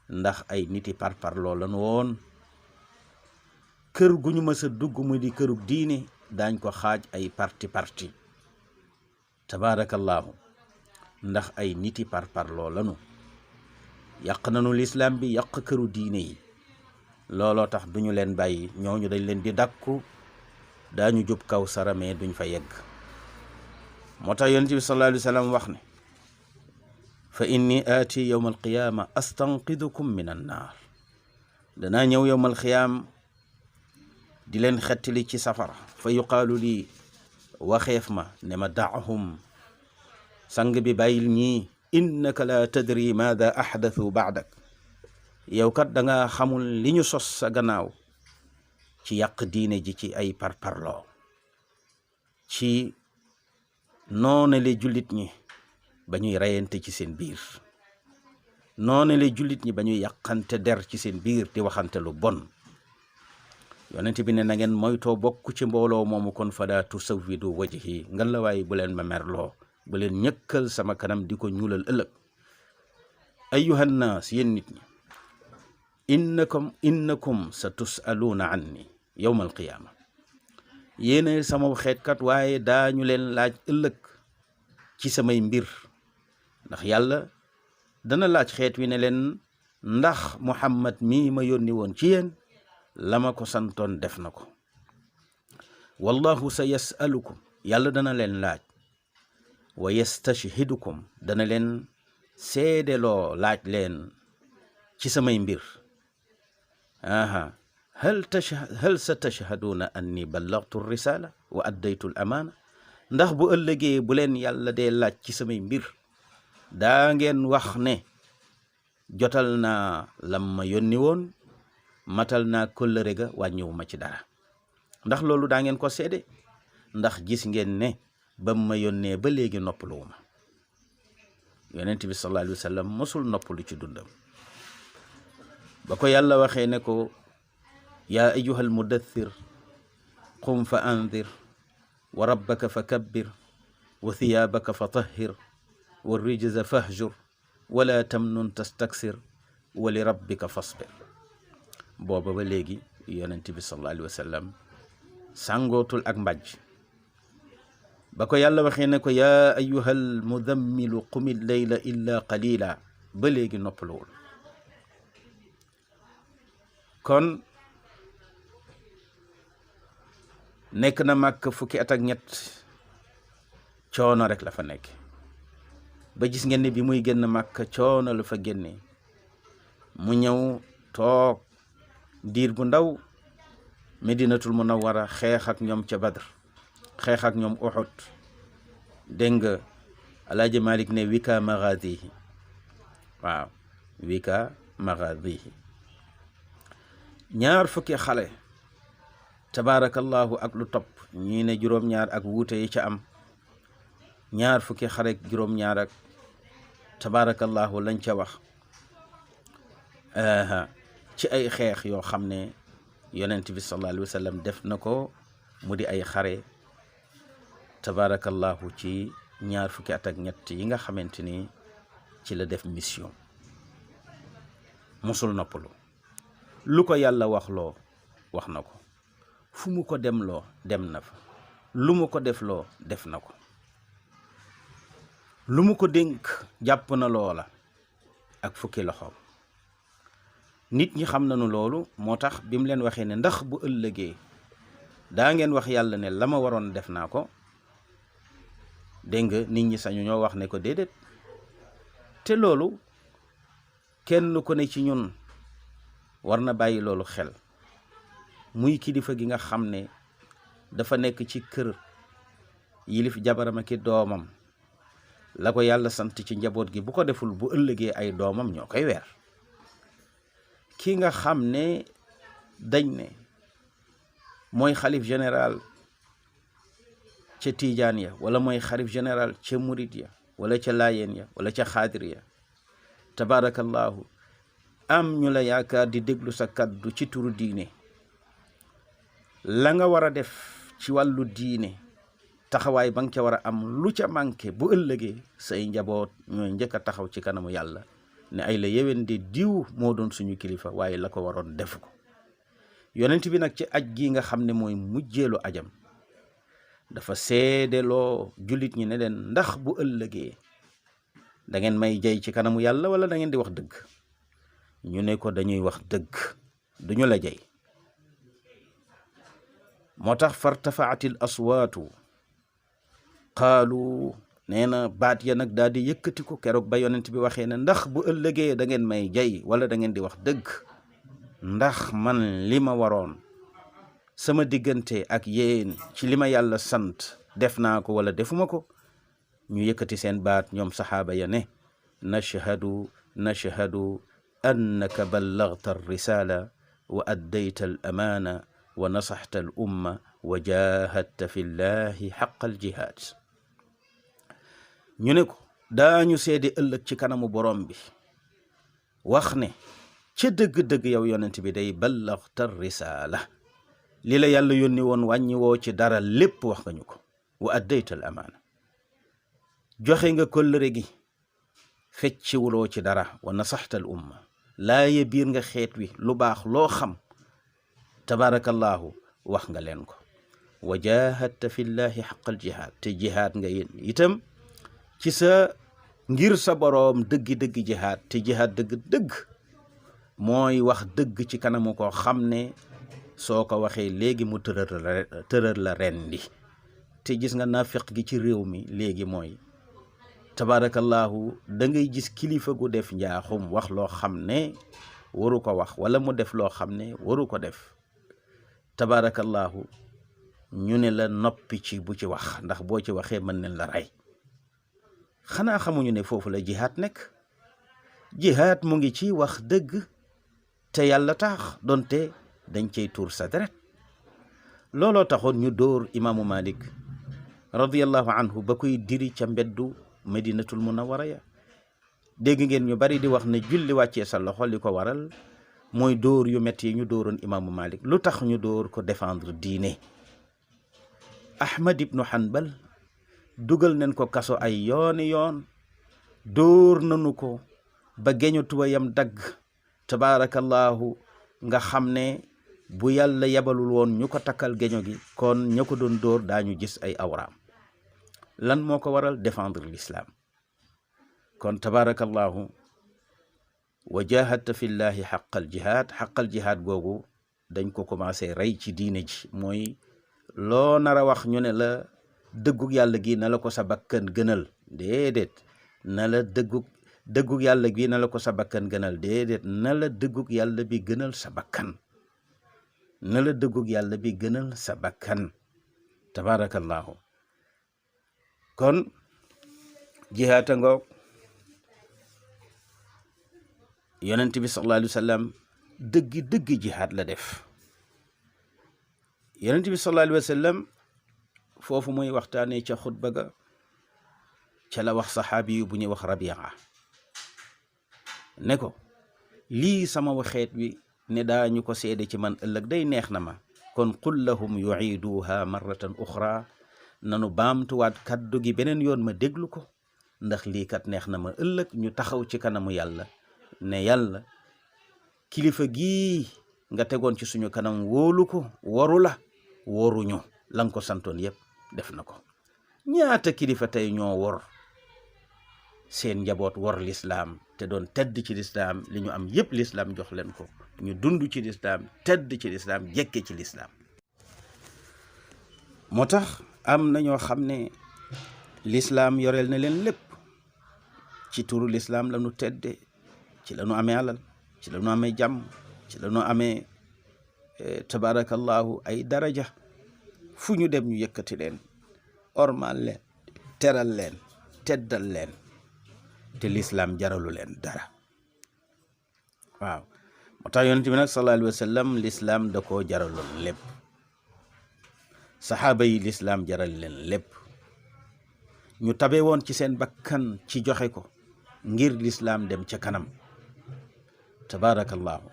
ndax ay niti parparloo lañu woon kër gu ñu mës a dugg mu di kërug diine daañ ko xaaj ay parti tabaarakallaahu ndax ay niti parparloo lañu yàq nañu lislaam bi yàq këru diine yi looloo tax duñu leen bàyyi ñooñu dañ leen di dàkku daañu jub Kawsara mais duñ fa yegg moo tax yonent bi sallallahu alayhi wa sallam wax ne fa inni aati yawma alqiyaama astanqidukum min an naar danaa ñëw yawma alqiyaam di leen xettali ci safara fa yuqaalu lii waxeef ma ne ma daahum sang bi bàyyil ñii innaka la tadri maada ahdathu baadak yow kat da nga xamul li ñu sos sa gannaaw ci yàq diine ji ci ay parparloo ci noonale jullit ñi ba ñuy reyante ci seen biir noonale jullit ñi ba ñuy yàqante der ci seen biir di waxante lu bon yonent bi ne na ngeen moytoo bokk ci mbooloo moomu kon fala tusawidu wajhi ngal la waaye bu leen ma merloo bu leen ñëkkal sama kanam di ko ñuulal ëllëg ayyuhan naas yéen nit ñi innakum sa tusaluuna anni yawma alqiyaama yéene sama xeetkat waaye daañu leen laaj ëllëg ci samay mbir ndax yàlla dana laaj xeet wi ne leen ndax Muhammad mii ma yónni woon ci yéen la ma ko santoon def na ko wallahu sa yasalukum yàlla dana leen laaj wa yastashhidukum dana leen seedeloo laaj leen ci samay mbir hal sa tashhaduuna anni ballagtu risala wa addaytu al amaana ndax bu ëllëgee bu leen yàlla dee laaj ci samay mbir daa ngeen wax ne jotal naa lam ma yónni woon matal naa kóllëre ga wàññiwu ma ci dara ndax loolu daa ngeen ko seede ndax gis ngeen ne ba ma yónnee ba léegi noppaluwuma yonent bi sallallahu alayhi wa sallam mosul noppalu ci dundam ba ko yàlla waxee ne ko yaa ayyuhal mudaththir qum fa andir wa rabbaka fa kabbir wa thiyaabaka fa tahhir wa rijza fahjur wala tamnun tastaksir wa li rabbika fasbir booba ba léegi yonent bi sallallahu alayhi wa sallam sàngootul ak mbàjj ba ko yàlla waxee ne ko yaa ayyuhal mudammilu qumil layla illa qalila ba léegi noppaluwul kon nekk na Màkka fukki at ak ñett coono rek la fa nekk ba gis ngeen ne bi muy génn Màkka coono la fa génne mu ñëw toog diir bu ndaw Medinatul Munawwara xeex ak ñoom ca Badr xeex ak ñoom Uhud dégg nga Alaaji Malik ne wika maghadihi waaw wika maghadihi ñaar fukki xale tabaarakallahu ak lu topp ñii ne juróom-ñaar ak wuute yi ca am ñaar fukki xale ak juróom-ñaar ak tabaarakallahu lañ ca wax ci ay xeex yoo xam ne yonent bi sallallahu alayhi wa sallam def na ko mu di ay xare tabaarakallahu ci ñaar fukki at ak ñett yi nga xamante ni ci la def mission musul noppalu lu ko yàlla wax loo wax na ko fu mu ko dem loo dem na fa lu mu ko def loo def na ko lu mu ko dénk jàpp na loola ak fukki loxoom nit ñi xam nañu loolu moo tax bi mu leen waxee ne ndax bu ëllëgee daa ngeen wax yàlla ne la ma waroon def naa ko dégg nga nit ñi sañu ñoo wax ne ko déedéet te loolu kenn ku ne ci ñun war na bàyyi loolu xel muy kilifa gi nga xam ne dafa nekk ci kër yilif jabaram ak doomam la ko yàlla sant ci njaboot gi bu ko deful bu ëllëgee ay doomam ñoo koy weer ki nga xam ne dañ ne mooy xalif général ca Tiijaan ya wala mooy xalif général ca Murid ya wala ca Laayeen ya wala ca Xaadir ya tabaarakallahu am ñu la yaakaar di déglu sa kaddu ci turu diine la nga war a def ci wàllu diine taxawaay ba nga ca war a am lu ca manqué bu ëllëgee say njaboot ñooy njëkk a taxaw ci kanamu yàlla ne ay la yéwén di diw moo doon suñu kilifa waaye la ko waroon def ko yonent bi nag ci aj gi nga xam ne mooy mujjeelu ajam dafa seedeloo jullit ñi ne leen ndax bu ëllëgee da ngeen may jay ci kanamu yàlla wala da ngeen di wax dëgg ñu ne ko dañuy wax dëgg duñu la jay moo tax fartafaatil aswaatu qaalu nee na baat ya nag daal di yëkkati ko keroog ba yonent bi waxee ne ndax bu ëllëgee da ngeen may jay wala da ngeen di wax dëgg ndax man li ma waroon sama diggante ak yéen ci li ma yàlla sant def naa ko wala defuma ko ñu yëkkati seen baat ñoom saxaaba ya ne nashhadu annaka ballagta ar-risala wa addayta al-amaana wa nasaxta al-umma wa jahadta fi llahi xaqa al-jihaad ñu ne ko daañu seede ëllëg ci kanamu borom bi wax ne ca dëgg-dëgg yow yonent bi day ballagta ar-risala li la yàlla yónni woon wàññi woo ci dara lépp wax nga ñu ko wa addayta al-amaana joxe nga kóllëre gi fecciwuloo ci dara wa nasaxta al-umma laaye biir nga xeet wi lu baax loo xam tabarakallahu wax nga leen ko wa jahadta fi llahi xaqal jihaad te jihaad nga itam ci sa ngir sa boroom dëggi-dëggi jihaad te jihaad dëgg-dëgg mooy wax dëgg ci kanamu ko xam ne soo ko waxee léegi mu tërër la rendi te gis nga nafiq gi ci réew mi léegi mooy tabarakallahu da ngay gis kilifa gu def njaaxum wax loo xam ne waru ko wax wala mu def loo xam ne waru ko def tabarakallahu ñu ne la noppi ci bu ci wax ndax boo ci waxee mën nañ la rey xanaa xamuñu ne foofu la jihaad nekk jihaad mu ngi ci wax dëgg te yàlla tax donte dañ cey tuur sa deret looloo taxoon ñu dóor imaamu Malik radiyallahu anhu ba koy diri ca mbeddu Madinatul Munawwara ya dégg ngeen ñu bari di wax ne julli wàccee sa loxo li ko waral mooy dóor yu metti yi ñu dóoroon imaamu Malik lu tax ñu dóor ko défendre diine. Ahmad ibnu Hanbal dugal nañ ko kaso ay yooni yoon dóor nañu ko ba geño tubayam dagg tabaarakallahu nga xam ne bu yàlla yebalul woon ñu ko takkal geño gi kon ña ko doon dóor daañu gis ay awraam. lan moo ko waral défendre l'islam. kon tabaarakallahu wa jahadta fillahi xaqal jihaad googu dañ ko commencé rey ci diine ji mooy loo nar a wax ñu ne la dëggug yàlla gi na la ko sa bakkan gënal déedéet na la dëggug yàlla gi na la ko sa bakkan gënal déedéet na la dëggug yàlla bi gënal sa bakkan na la dëggug yàlla bi gënal sa bakkan tabaarakallahu kon jihaata ngoog yonent bi sallallahu alayhi wa sallam dëgg jihaad la def. yonent bi sallallahu alayhi wa sallam foofu muy waxtaanee ca xutba ga ca la wax saxaabi yu bu ñuy wax Rabia ne ko lii sama waxeet wi ne daañu ko seede ci man ëllëg day neex na ma kon qul lahum yuiduha marratan uxra nanu baamtuwaat kaddu gi beneen yoon ma déglu ko ndax lii kat neex na ma ëllëg ñu taxaw ci kanamu yàlla ne yàlla kilifa gii nga tegoon ci suñu kanam wóolu ko waru la waruñu la nga ko santoon yépp def na ko. ñaata kilifa tey ñoo wor seen njaboot wor lislaam te doon tedd ci lislaam li ñu am yépp lislaam jox leen ko ñu dund ci lislaam tedd ci lislaam jekke ci lislaam. moo tax am na ñoo xam ne lislaam yoreel na leen lépp ci turu lislaam la ñu tedde ci la ñu amee alal ci la ñu amee jàmm ci la ñu amee tabaarakallahu ay daraja fu ñu dem ñu yëkkati leen ormal leen teral leen teddal leen te lislaam jaralu leen dara. waaw moo tax yonent bi nag sallallahu alayhi wa sallam lislaam da koo jaraloon lépp saxaaba yi lislaam jaral leen lépp ñu tabe woon ci seen bakkan ci joxe ko ngir lislaam dem ca kanam tabaarakallahu.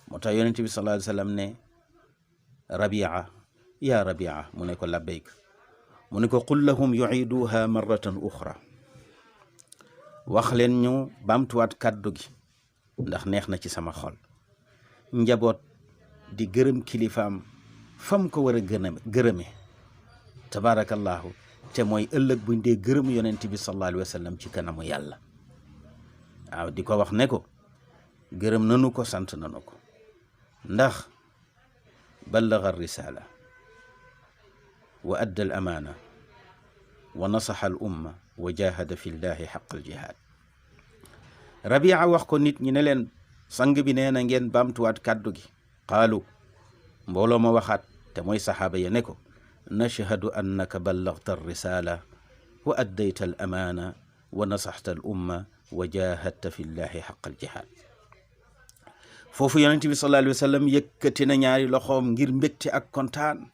moo tax yonent bi sallallahu alayhi wa sallam ne Rabia ya Rabia mu ne ko labbayk mu ne ko qul lahum yuiduha marratan uxra wax leen ñu baamtuwaat kàddu gi ndax neex na ci sama xol. njaboot di gërëm kilifaam fam ko war a gërëme tabaarakallahu te mooy ëllëg buñ dee gërëm yonent bi sallallahu alayhi wa sallam ci kanamu yàlla. waaw di ko wax ne ko gërëm nanu ko sant nanu ko ndax ballaga risala wa adda al amaana wa nasaxa al umma wa jahada fi llahi xaq al jihaad. Rabia wax ko nit ñi ne leen sang bi nee na ngeen baamtuwaat kàddu gi. qaalu mbooloo ma waxaat te mooy saxaaba ya ne ko nashhadu annaka ballagta al risala wa addayta al amaana wa nasaxta al umma wa jahadta fi llahi xaq al jihaad. foofu yonent bi sallallahu alayhi wa sallam yëkkati na ñaari loxoom ngir mbégte ak kontaan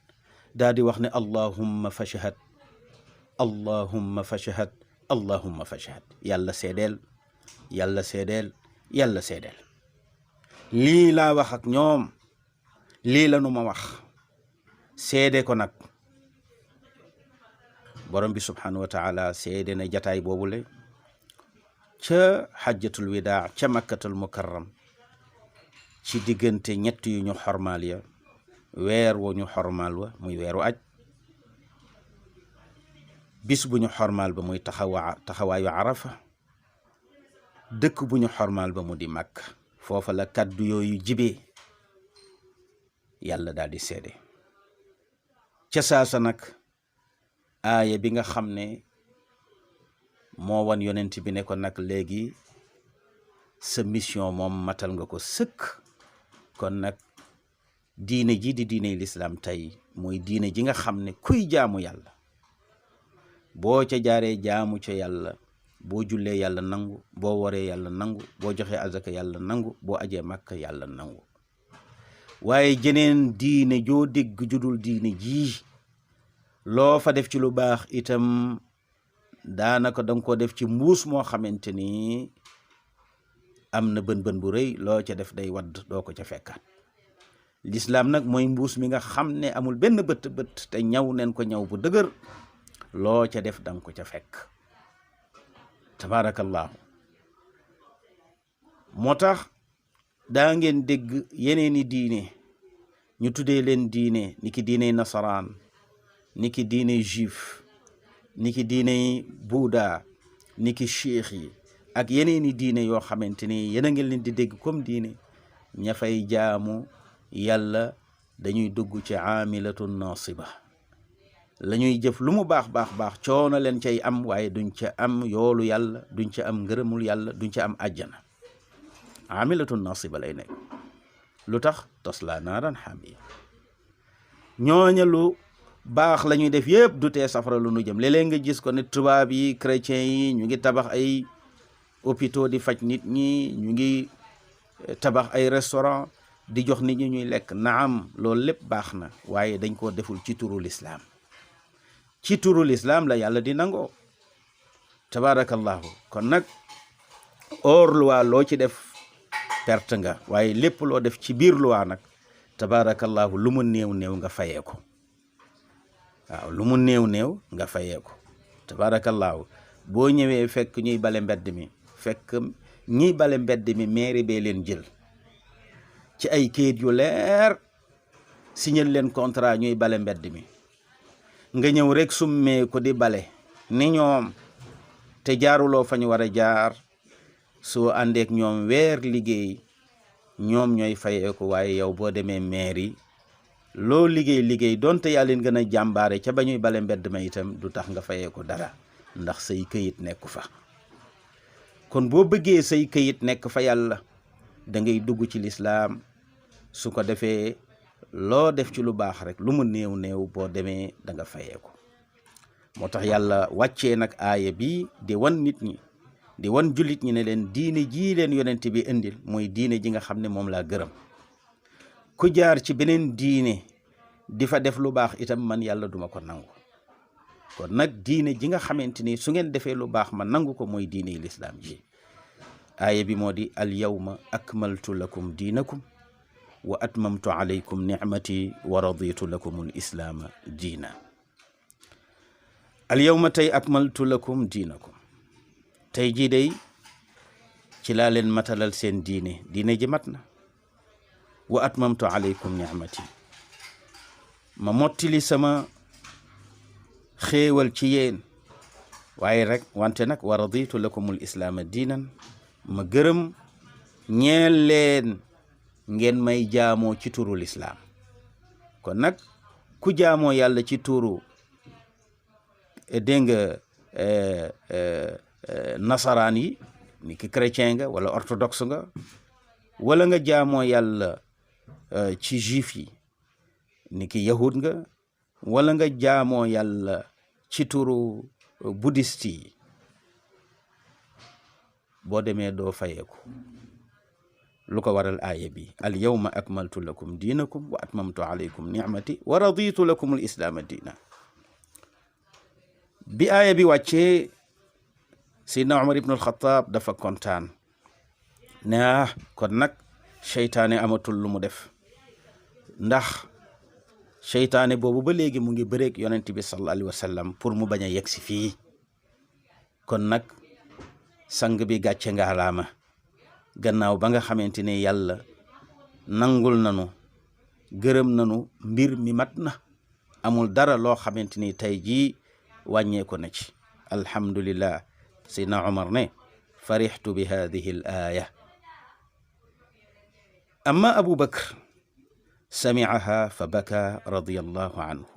daa di wax ne allahumma fashhad allahumma fashhad allahumma fashhad. yàlla seedeel yàlla seedeel yàlla seedeel lii laa wax ak ñoom lii la nu ma wax seede ko nag. borom bi subhanahu wa taala seede na jataay boobule ca xajjatul widaa ca makkatul mukarram ci diggante ñett yu ñu xormaal ya weer wu ñu xormaal wa muy weeru aj bis bu ñu xormaal ba muy taxawaayu arafa dëkk bu ñu xormaal ba mu di Makka. foofa la kàddu yooyu jibee yàlla daal di seede ca saasa nag aaya bi nga xam ne moo wan yonent bi ne ko nag léegi sa mission moom matal nga ko sëkk. kon nag diine ji di diine lislaam tey mooy diine ji nga xam ne kuy jaamu yàlla boo ca jaaree jaamu ca yàlla boo jullee yàlla nangu boo waree yàlla nangu boo joxee azaka yàlla nangu boo ajee màkka yàlla nangu. waaye jeneen diine joo dégg judul diine jii loo fa def ci lu baax itam daanaka danga ko def ci mbuus moo xamante ni am na bën bu rëy loo ca def day wadd doo ko ca fekkaat. lislaam nag mooy mbuus mi nga xam ne amul benn bët te ñaw neen ko ñaw bu dëgër loo ca def danga ko ca fekk. tabaarakallaahu. moo tax daa ngeen dégg yeneeni diine ñu tuddee leen diine niki diiney nasaraan, niki diiney juif, niki diiney buuda, niki cheikh yi ak yeneeni diine yoo xamante ni yéen a ngeen leen di dégg comme diine. ña fay jaamu yàlla dañuy dugg ci aamilatun nasiba, la ñuy jëf lu mu baax coono leen cay am, waaye duñ ca am yoolu yàlla, duñ ca am ngërëmul yàlla, duñ ca am àjjana. aamilatun nasiba lay nekk. lu tax? tasla naaran xamiya. ñooña lu baax la ñuy def yëpp du tee safara lu nu jëm. léeg-léeg nga gis ko ne tubaab yi chrétiens yi ñu ngi tabax ay hôpitaux di faj nit ñi, ñu ngi tabax ay restaurant di jox nit ñi ñuy lekk. naam loolu lépp baax na, waaye dañ koo deful ci turu lislaam. ci turu lislaam la yàlla di nangoo. tabaarakallahu. kon nag hors loi loo ci def perte nga, waaye lépp loo def ci biir loi nag tabaarakallahu lu mu néew nga fayee ko. waaw lu mu néew nga fayee ko. tabaarakallahu. boo ñëwee fekk ñuy bale mbedd mi, fekk ñiy bale mbedd mi mairie bee leen jël ci ay kayit yu leer signal leen contrat ñuy bale mbedd mi, nga ñëw rek summee ko di bale ni ñoom te jaaruloo fa ñu war a jaar, soo àndeek ñoom weer liggéey ñoom ñooy fayee ko. waaye yow boo demee mairie loo liggéey donte yaa leen gën a jàmbaare ca ba ñuy bale mbedd ma itam du tax nga fayee ko dara, ndax say këyit nekku fa. kon boo bëggee say këyit nekk fa yàlla da ngay dugg ci lislaam. su ko defee loo def ci lu baax rek lu mu néew boo demee da nga fayee ko. moo tax yàlla wàccee nag aaya bi di wan nit ñi, di wan jullit ñi ne leen diine jii leen yonent bi indil mooy diine ji nga xam ne moom laa gërëm. ku jaar ci beneen diine di fa def lu baax itam man yàlla duma ko nangu. kon nag diine ji nga xamante ni su ngeen defee lu baax ma nangu ko mooy diine yi lislaam ji. aaya bi moo di al yawma akmaltu lakum diinakum wa atmamtu alaykum nicmati wa raditu lakum al islaama diina. al yawma tey akmaltu lakum diinakum, tey jii day ci laa leen matalal seen diine ji mat na. wa atmamtu alaykum nicmati, ma mottili sama xéewal ci yéen. waaye rek wante nag wa raditu lakumul islaama diinan, ma gërëm ñeel leen ngeen may jaamoo ci turu lislaam. kon nag ku jaamoo yàlla ci turu dégg nga nasaraan yi ni ki chrétien nga wala orthodoxe nga, wala nga jaamoo yàlla ci juif yi ni ki yahud nga, wala nga jaamoo yàlla ci turu bouddhiste yi, boo demee doo fayeeku. lu ko waral aaya bi al yawma akmaltu lakum diinakum wa atmamtu alaykum nicmati wa raditu lakum al islaama diina. bi aaya bi wàccee Seydina Umar ibn al-Khattab dafa kontaan ne kon nag seytaane amatul lu mu def, ndax seytaane boobu ba léegi mu ngi bëreeg yonent bi sallallahu alayhi wa sallam pour mu bañ a yegg si fii. kon nag sang bi gàcce ngaalaama, gannaaw ba nga xamante ne yàlla nangul nanu gërëm nanu mbir mi mat na, amul dara loo xamante ni tey jii wàññeeku na ci. alhamdulillah. Seydina Umar ne farixtu bi hadihi al aaya. amma Abu Bakr samicaha fa baka radiyallahu anhu.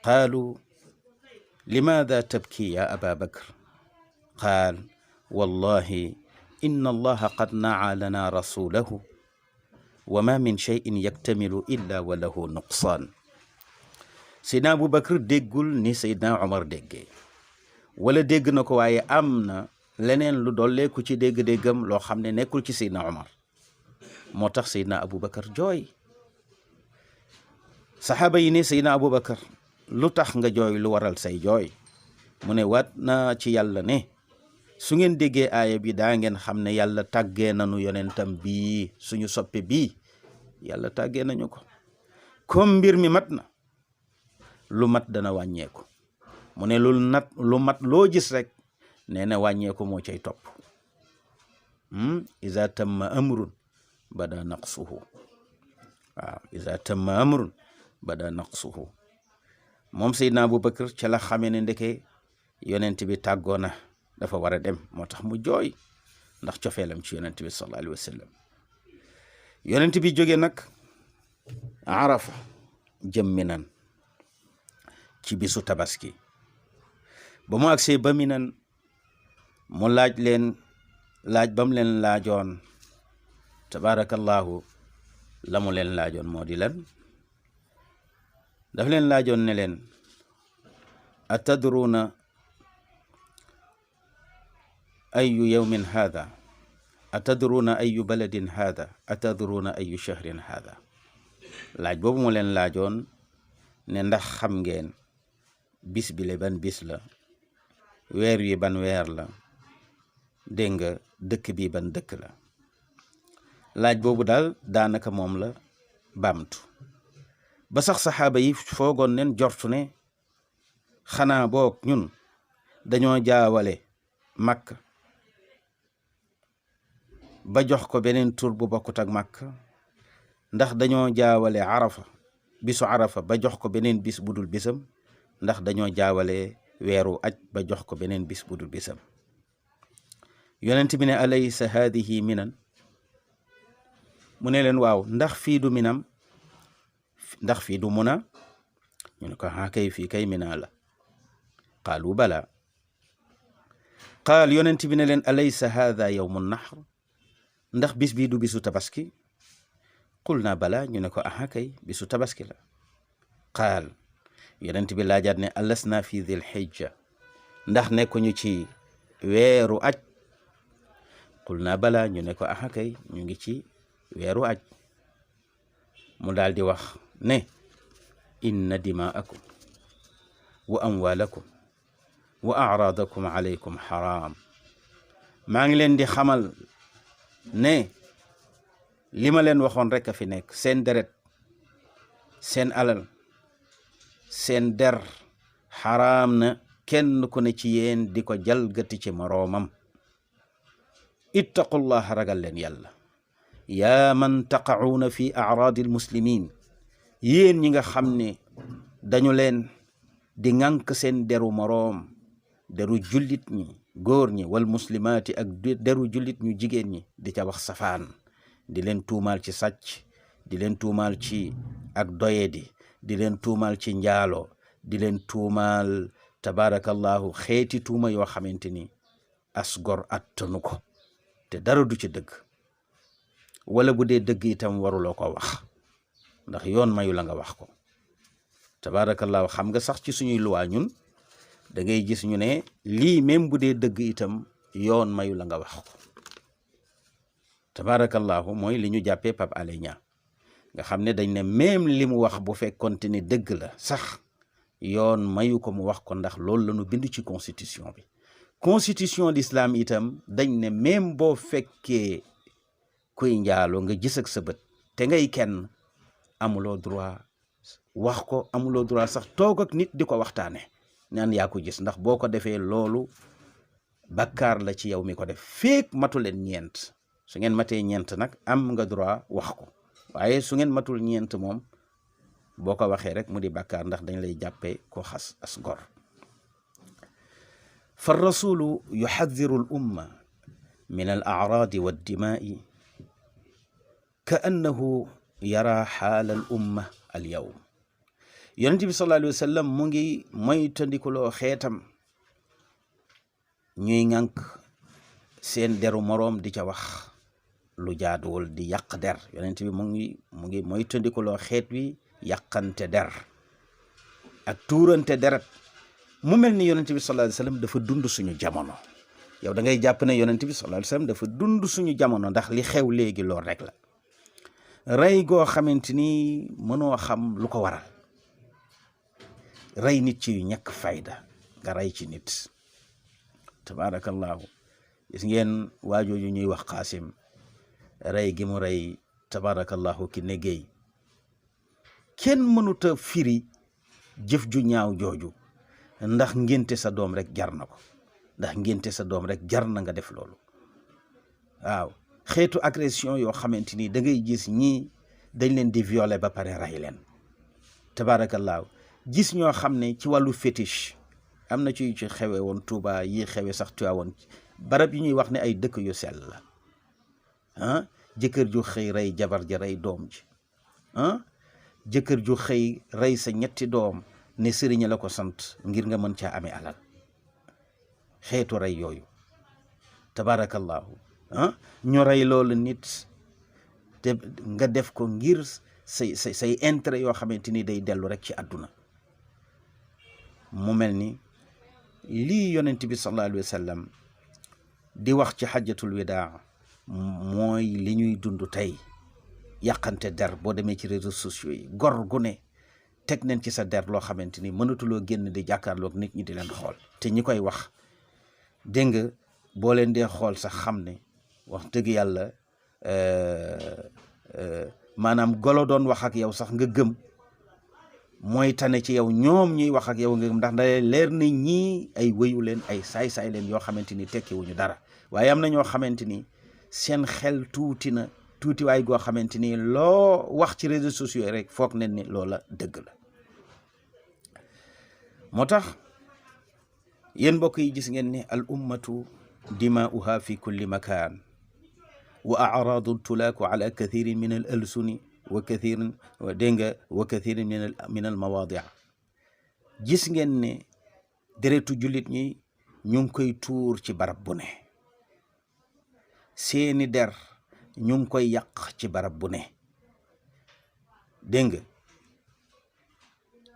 qaalu limaada tabki ya aba Bakr? qaal wallahi inna allaha qad naca lana rasulahu wa ma min cheyin yaktamilu illa wa lahu nuqsaan. Seydina Abu Bakr déggul ni Seydina Umar déggee, wala dégg na ko waaye am na leneen lu dolleeku ci dégg-déggam loo xam ne nekkul ci Seydina Umar. moo tax Seydina Abu Bakr jooy saxaaba yi ne Seydina Abubakar lu tax nga jooy, lu waral say jooy? mu ne waat naa ci yàlla ne su ngeen déggee aaya bi daa ngeen xam ne yàlla tàggee nañu yonentam bii, suñu soppe bii yàlla tàggee nañu ko. comme mbir mi mat na, lu mat dana wàññeeku. mu ne lu mat loo gis rek nee na wàññeeku moo cay topp. iza tamma amrun bada naqsuhu. waaw iza tamma amrun bada naqsuhu. moom Seydina Abubakar ca la xamee ne ndeke yonent bi tàggoo na, dafa war a dem, moo tax mu jooy ndax cofeelam ci yonent bi sallallahu alayhi wa sallam. yonent bi jóge nag Arafa jëm Minan ci bisu tabaski. ba mu agsee ba Minan mu laaj bam leen laajoon, tabarakallahu, la mu leen laajoon moo di lan? daf leen laajoon ne leen atadruuna ayu yawmin haada, atadruuna ayu baladin haada, atadruuna ayu shahrin haada. laaj boobu mu leen laajoon ne ndax xam ngeen bis bi le ban bis la, weer wi ban weer la, dégg nga dëkk bi ban dëkk la. laaj boobu daal daanaka moom la baamtu ba sax saxaaba yi foogoon nen jortu ne xanaa boog ñun dañoo jaawale Makka ba jox ko beneen tur bu bokkut ak Makka, ndax dañoo jaawale Arafa, bisu Arafa ba jox ko beneen bis budul bisam, ndax dañoo jaawale weeru aj ba jox ko beneen bis budul bisam. yonent bi ne alaysa haadihi Minan? mu ne leen waaw, ndax fii du Minam, ndax fii du Muna? ñu ne ko kay fii kay Mina la. qaalu bala. qaal yonent bi ne leen alaysa haada yawmu nahr? ndax bis bii du bisu tabaski? qulna bala. ñu ne ko kay bisu tabaski la. qaal yonent bi laajaat ne alasna fi dhil hijja? ndax nekkuñu ci weeru aj? qulna bala. ñu ne ko kay ñu ngi ci weeru aj. mu daal di wax ne inna dimaakum wa amwaalakum wa acraadakum alaykum xaraam. maa ngi leen di xamal ne li ma leen waxoon rek a fi nekk. seen deret, seen alal, seen der xaraam na kenn ku ne ci yéen di ko jalgati ci moroomam. ittaqullah, ragal leen yàlla. yaa man taqacuuna fi acraadi almuslimin, yéen ñi nga xam ne dañu leen di ŋànk seen deru moroom, deru jullit ñi góor ñi, wal muslimaati ak deru jullit ñu jigéen ñi, di ca wax safaan, di leen tuumaal ci sàcc, di leen tuumaal ci ak doyedi, di leen tuumaal ci njaalo, di leen tuumaal tabarakallahu xeeti tuuma yoo xamante ni asgor attanu ko te dara du ci dëgg, wala bu dee dëgg itam waruloo ko wax ndax yoon mayu la nga wax ko. tabarakallahu xam nga sax ci suñuy luwaa ñun da ngay gis ñu ne lii même bu dee dëgg itam yoon mayu la nga wax ko. tabarakallahu mooy li ñu jàppee Pape Alé Niang nga xam ne dañ ne même li mu wax bu fekkonte ne dëgg la sax yoon mayu ko mu wax ko, ndax loolu la ñu bind ci constitution bi. constitution d'islam itam dañ ne même boo fekkee kuy njaalo nga gis ak sa bët te ngay kenn, amuloo droit wax ko, amuloo droit sax toog ak nit di ko waxtaane naan yaa ko gis, ndax boo ko defee loolu bakkaar la ci yow mi ko def. feek matu leen ñeent, su ngeen matee ñeent nag am nga droit wax ko, waaye su ngeen matul ñeent moom boo ko waxee rek mu di bakkaar, ndax dañ lay jàppee ko xas as gor. fa rasulu yuxadiru al umma min al acraadi wa addimaai ka annahu yara xaala al umma al yawm. yonent bi sallallahu alayhi wa sallam mu ngi moytandikuloo xeetam ñuy ŋànk seen deru moroom di ca wax lu jaaduwul, di yàq der. yonent bi mu ngi moytandikuloo xeet wi yàqante der ak tuurante deret. mu mel ni yonent bi sallallahu alayhi wa sallam dafa dund suñu jamono. yow da ngay jàpp ne yonent bi sallallahu alayhi wa sallam dafa dund suñu jamono, ndax li xew léegi lool rek la. rey goo xamante ni mënoo xam lu ko waral, rey nit ci yu ñàkk fayda nga rey ci nit. tabarakallahu gis ngeen waajooju ñuy wax Qaasim rey gi mu rey tabarakallahu ki ne géey kenn mënuta firi jëf ju ñaaw jooju ndax ngénte sa doom rek jar na ko, ndax ngénte sa doom rek jar na nga def loolu. waaw xeetu agression yoo xamante ni da ngay gis ñii dañ leen di violer ba pare rey leen. tabaarakallaahu gis ñoo xam ne ci wàllu fétiche am na ci xewe woon Touba yi xewe sax Tiwaawoon barab yi ñuy wax ne ay dëkk yu sell la jëkkër ju xëy rey jabar ja rey doom ji jëkkër ju xëy rey sa ñetti doom ne sëriñ la ko sant ngir nga mën caa amee alal. xeetu rey yooyu tabaarakallaahu ñu rey loolu nit te nga def ko ngir say intérêt yoo xamante ni day dellu rek ci àdduna. mu mel ni lii yonent bi sallallahu alayhi wa sallam di wax ci xajjatul widaa mooy li ñuy dund tey. yàqante der boo demee ci réseaux sociaux yi gor gu ne teg nañ ci sa der loo xamante ni mënatuloo génn di jàkkaarloog nit ñi di leen xool te ñi koy wax dégg nga boo leen dee xool sax xam ne wax dëgg yàlla maanaam golo doon wax ak yow sax nga gëm mooy tane ci yow ñoom ñuy wax ak yow nga gëm ndax da leer na ñii ay wëyu leen ay saay-saay leen yoo xamante ni tekkiwuñu dara. waaye am na ñoo xamante ni seen xel tuuti waay goo xamante ni loo wax ci réseaux sociaux rek foog nañ ni loola dëgg la. moo tax yéen mbokk yi gis ngeen ne al ummatu dimaa'uha fi kulli makaan wa a'raadu tulaaku ala kathirin min al alsuni wa kathirin dégg nga wa kathirin min al mawaadi' gis ngeen ne deretu jullit ñi ñu ngi koy tuur ci barab bu ne, seeni der ñu ngi koy yàq ci barab bu ne. dégg nga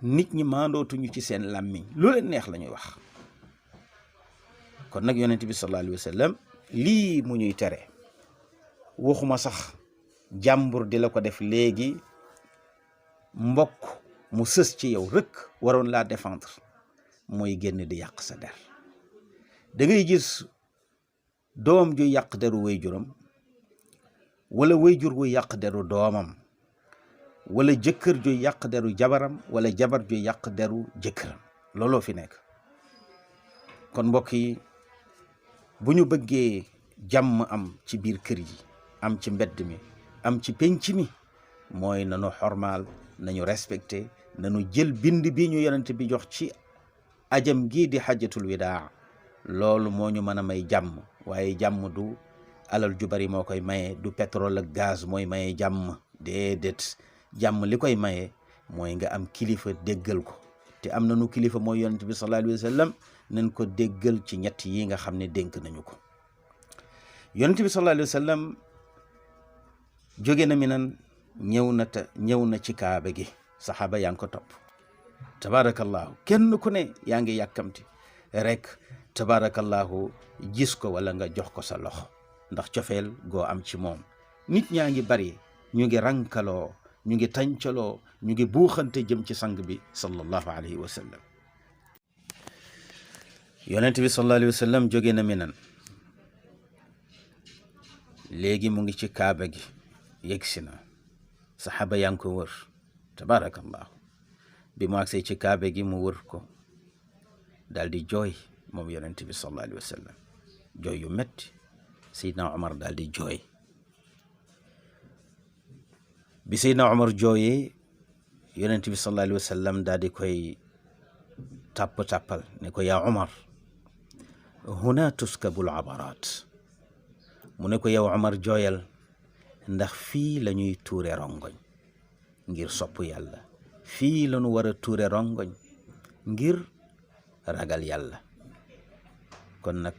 nit ñi maandootuñu ci seen làmmiñ lu leen neex la ñuy wax. kon nag yonent bi sallallahu alayhi wa sallam lii mu ñuy tere waxuma sax jàmbur di la ko def léegi mbokk mu sës ci yow rek waroon laa défendre mooy génn di yàq sa der. da ngay gis doom ju yàq deru waajuram wala waajur wu yàq deru doomam wala jëkkër ju yàq deru jabaram wala jabar ju yàq deru jëkkëram. looloo fi nekk. kon mbokk yi bu ñu bëggee jàmm am ci biir kër yi, am ci mbedd mi, am ci penc mi, mooy nanu xormaal, nañu respecté, nanu jël bind bi ñu yonent bi jox ci ajam gii di xajjatul widaa. loolu moo ñu mën a may jàmm. waaye jàmm du alal ju bari moo koy maye, du pétrole ak gaz mooy maye jàmm. déedéet, jàmm li koy maye mooy nga am kilifa déggal ko. te am nañu kilifa mooy yonent bi sallallahu alayhi wa sallam, nañ ko déggal ci ñett yi nga xam ne dénk nañu ko. yonent bi sallallahu alayhi wa sallam jóge na Minan ñëw na ci kaaba gi, saxaaba yaa ngi ko topp. tabarakallahu kenn ku ne yaa ngi yàkkamti rek tabarakallahu gis ko wala nga jox ko sa loxo ndax cofeel goo am ci moom. nit ñaa ngi bari, ñu ngi rankaloo, ñu ngi tàncaloo, ñu ngi buuxante jëm ci sang bi sallallahu alayhi wa sallam. yonent bi sallallahu alayhi wa sallam jóge na Minan, léegi mu ngi ci kaaba gi, yegsi na, saxaaba yaa ngi ko wër. tabarakallahu bi mu agsee ci kaaba gi mu wër ko daal di jooy moom yonent bi sallallahu alayhi wa sallam, jooy yu metti. Seydina Omar daal di jooy. bi Seydina Omar jooyee yonent bi sallallahu alayhi wa sallam daal di koy tàppal ne ko yaa Omar, huna tuskabul abaraat. mu ne ko yow Omar jooyal, ndax fii la ñuy tuure rongoñ ngir sopp yàlla, fii la ñu war a tuure rongoñ ngir ragal yàlla. kon nag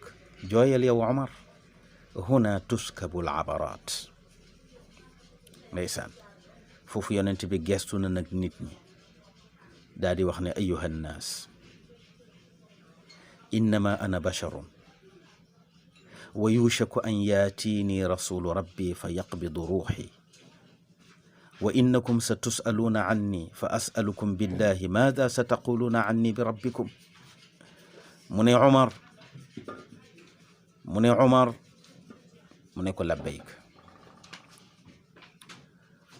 jooyal yow Omar, huna tuskabul abaraat. ndeysaan foofu yonent bi gestu na nag nit ñi daal di wax ne ayyuha nnaas innama ana basharun wa yushaku an yaatiini rasulu rabbi fa yaqbidu ruuxi wa innakum sa tusaluuna anni fa asalukum billahi maada sa taquluuna anni bi rabbikum. mu ne Umar mu ne ko labbayk,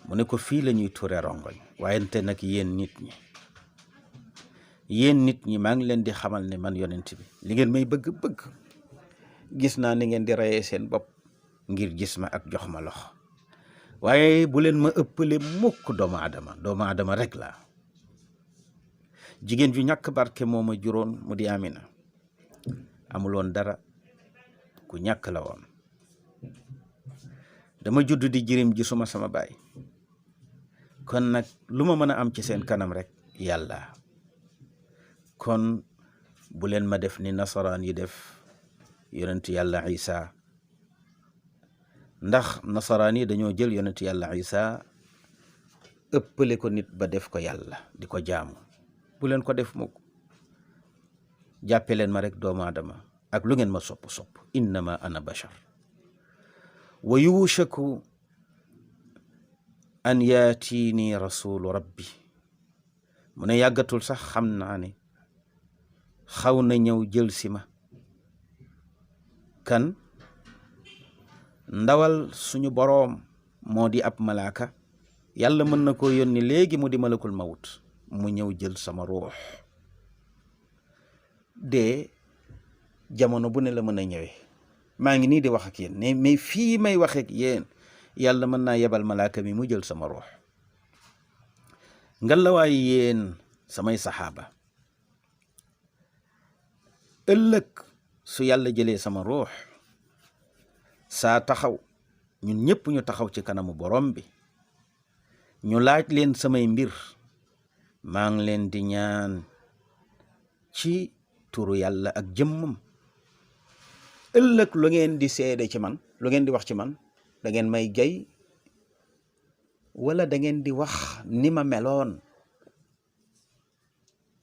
mu ne ko fii la ñuy ture rongoñ. waayente nag yéen nit ñi maa ngi leen di xamal ne man yonent bi li ngeen may bëgg-bëgg gis naa ni ngeen di reyee seen bopp ngir gis ma ak jox ma loxo, waaye bu leen ma ëppale mukk doomu aadama rek la. jigéen ju ñàkk barke moo ma juróon mu di Amina, amuloon dara, ku ñàkk la woon. dama judd di jirim gisuma sama baay, kon nag lu ma mën a am ci seen kanam rek yàlla. kon bu leen ma def ni nasaraan yi def yonent yàlla Isa, ndax nasaraan yi dañoo jël yonent yàlla Isa ëppale ko nit ba def ko yàlla di ko jaamu. bu leen ko def mukk, jàppe leen ma rek doomu aadama ak lu ngeen ma sopp innama ana bashar. wa yushaku an yaatini rasulu rabbi, mu ne yàggatul sax xam naa ne xaw na ñëw jël si ma. kan? ndawal suñu boroom moo di ab malaaka. yàlla mën na koo yónni léegi mu di malakul mawut mu ñëw jël sama ruux. de jamono bu ne la mën a ñëwee. maa ngi nii di wax ak yéen ne mais fii may wax ak yéen yàlla mën naa yebal malaaka mi mu jël sama ruux. ngalawaay yéen samay saxaaba, ëllëg su yàlla jëlee sama ruux saa taxaw, ñun ñëpp ñu taxaw ci kanamu borom bi, ñu laaj leen samay mbir, maa ngi leen di ñaan ci turu yàlla ak jëmmam, ëllëg lu ngeen di seede ci man, lu ngeen di wax ci man, da ngeen may jay wala da ngeen di wax ni ma meloon.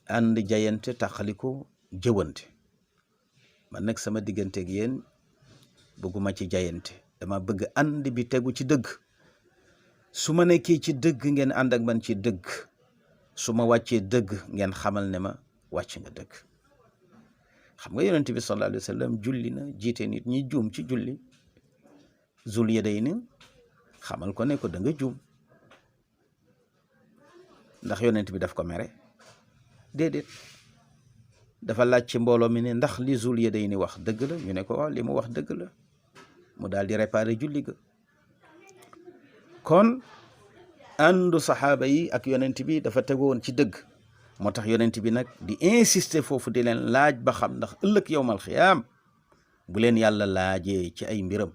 ànd jayante taxaliko jëwante. man nag sama digganteeg yéen bëgguma ci jayante, dama bëgg ànd bi tegu ci dëgg. su ma nekkee ci dëgg ngeen ànd ak man ci dëgg, su ma wàccee dëgg ngeen xamal ne ma wàcc nga dëgg. xam nga yonent bi sallallahu alayhi wa sallam julli na jiite nit ñi juum ci julli. Zul Yadayni xamal ko ne ko da nga juum. ndax yonent bi daf ko mere? déedéet. dafa laaj ci mbooloo mi ne ndax li Zul Yadayni wax dëgg la, ñu ne ko waaw li mu wax dëgg la, mu daal di réparer julli ga. kon àndu saxaaba yi ak yonent bi dafa tegoon ci dëgg. moo tax yonent bi nag di insister foofu di leen laaj ba xam ndax ëllëg yowmal xiyaam bu leen yàlla laajee ci ay mbiram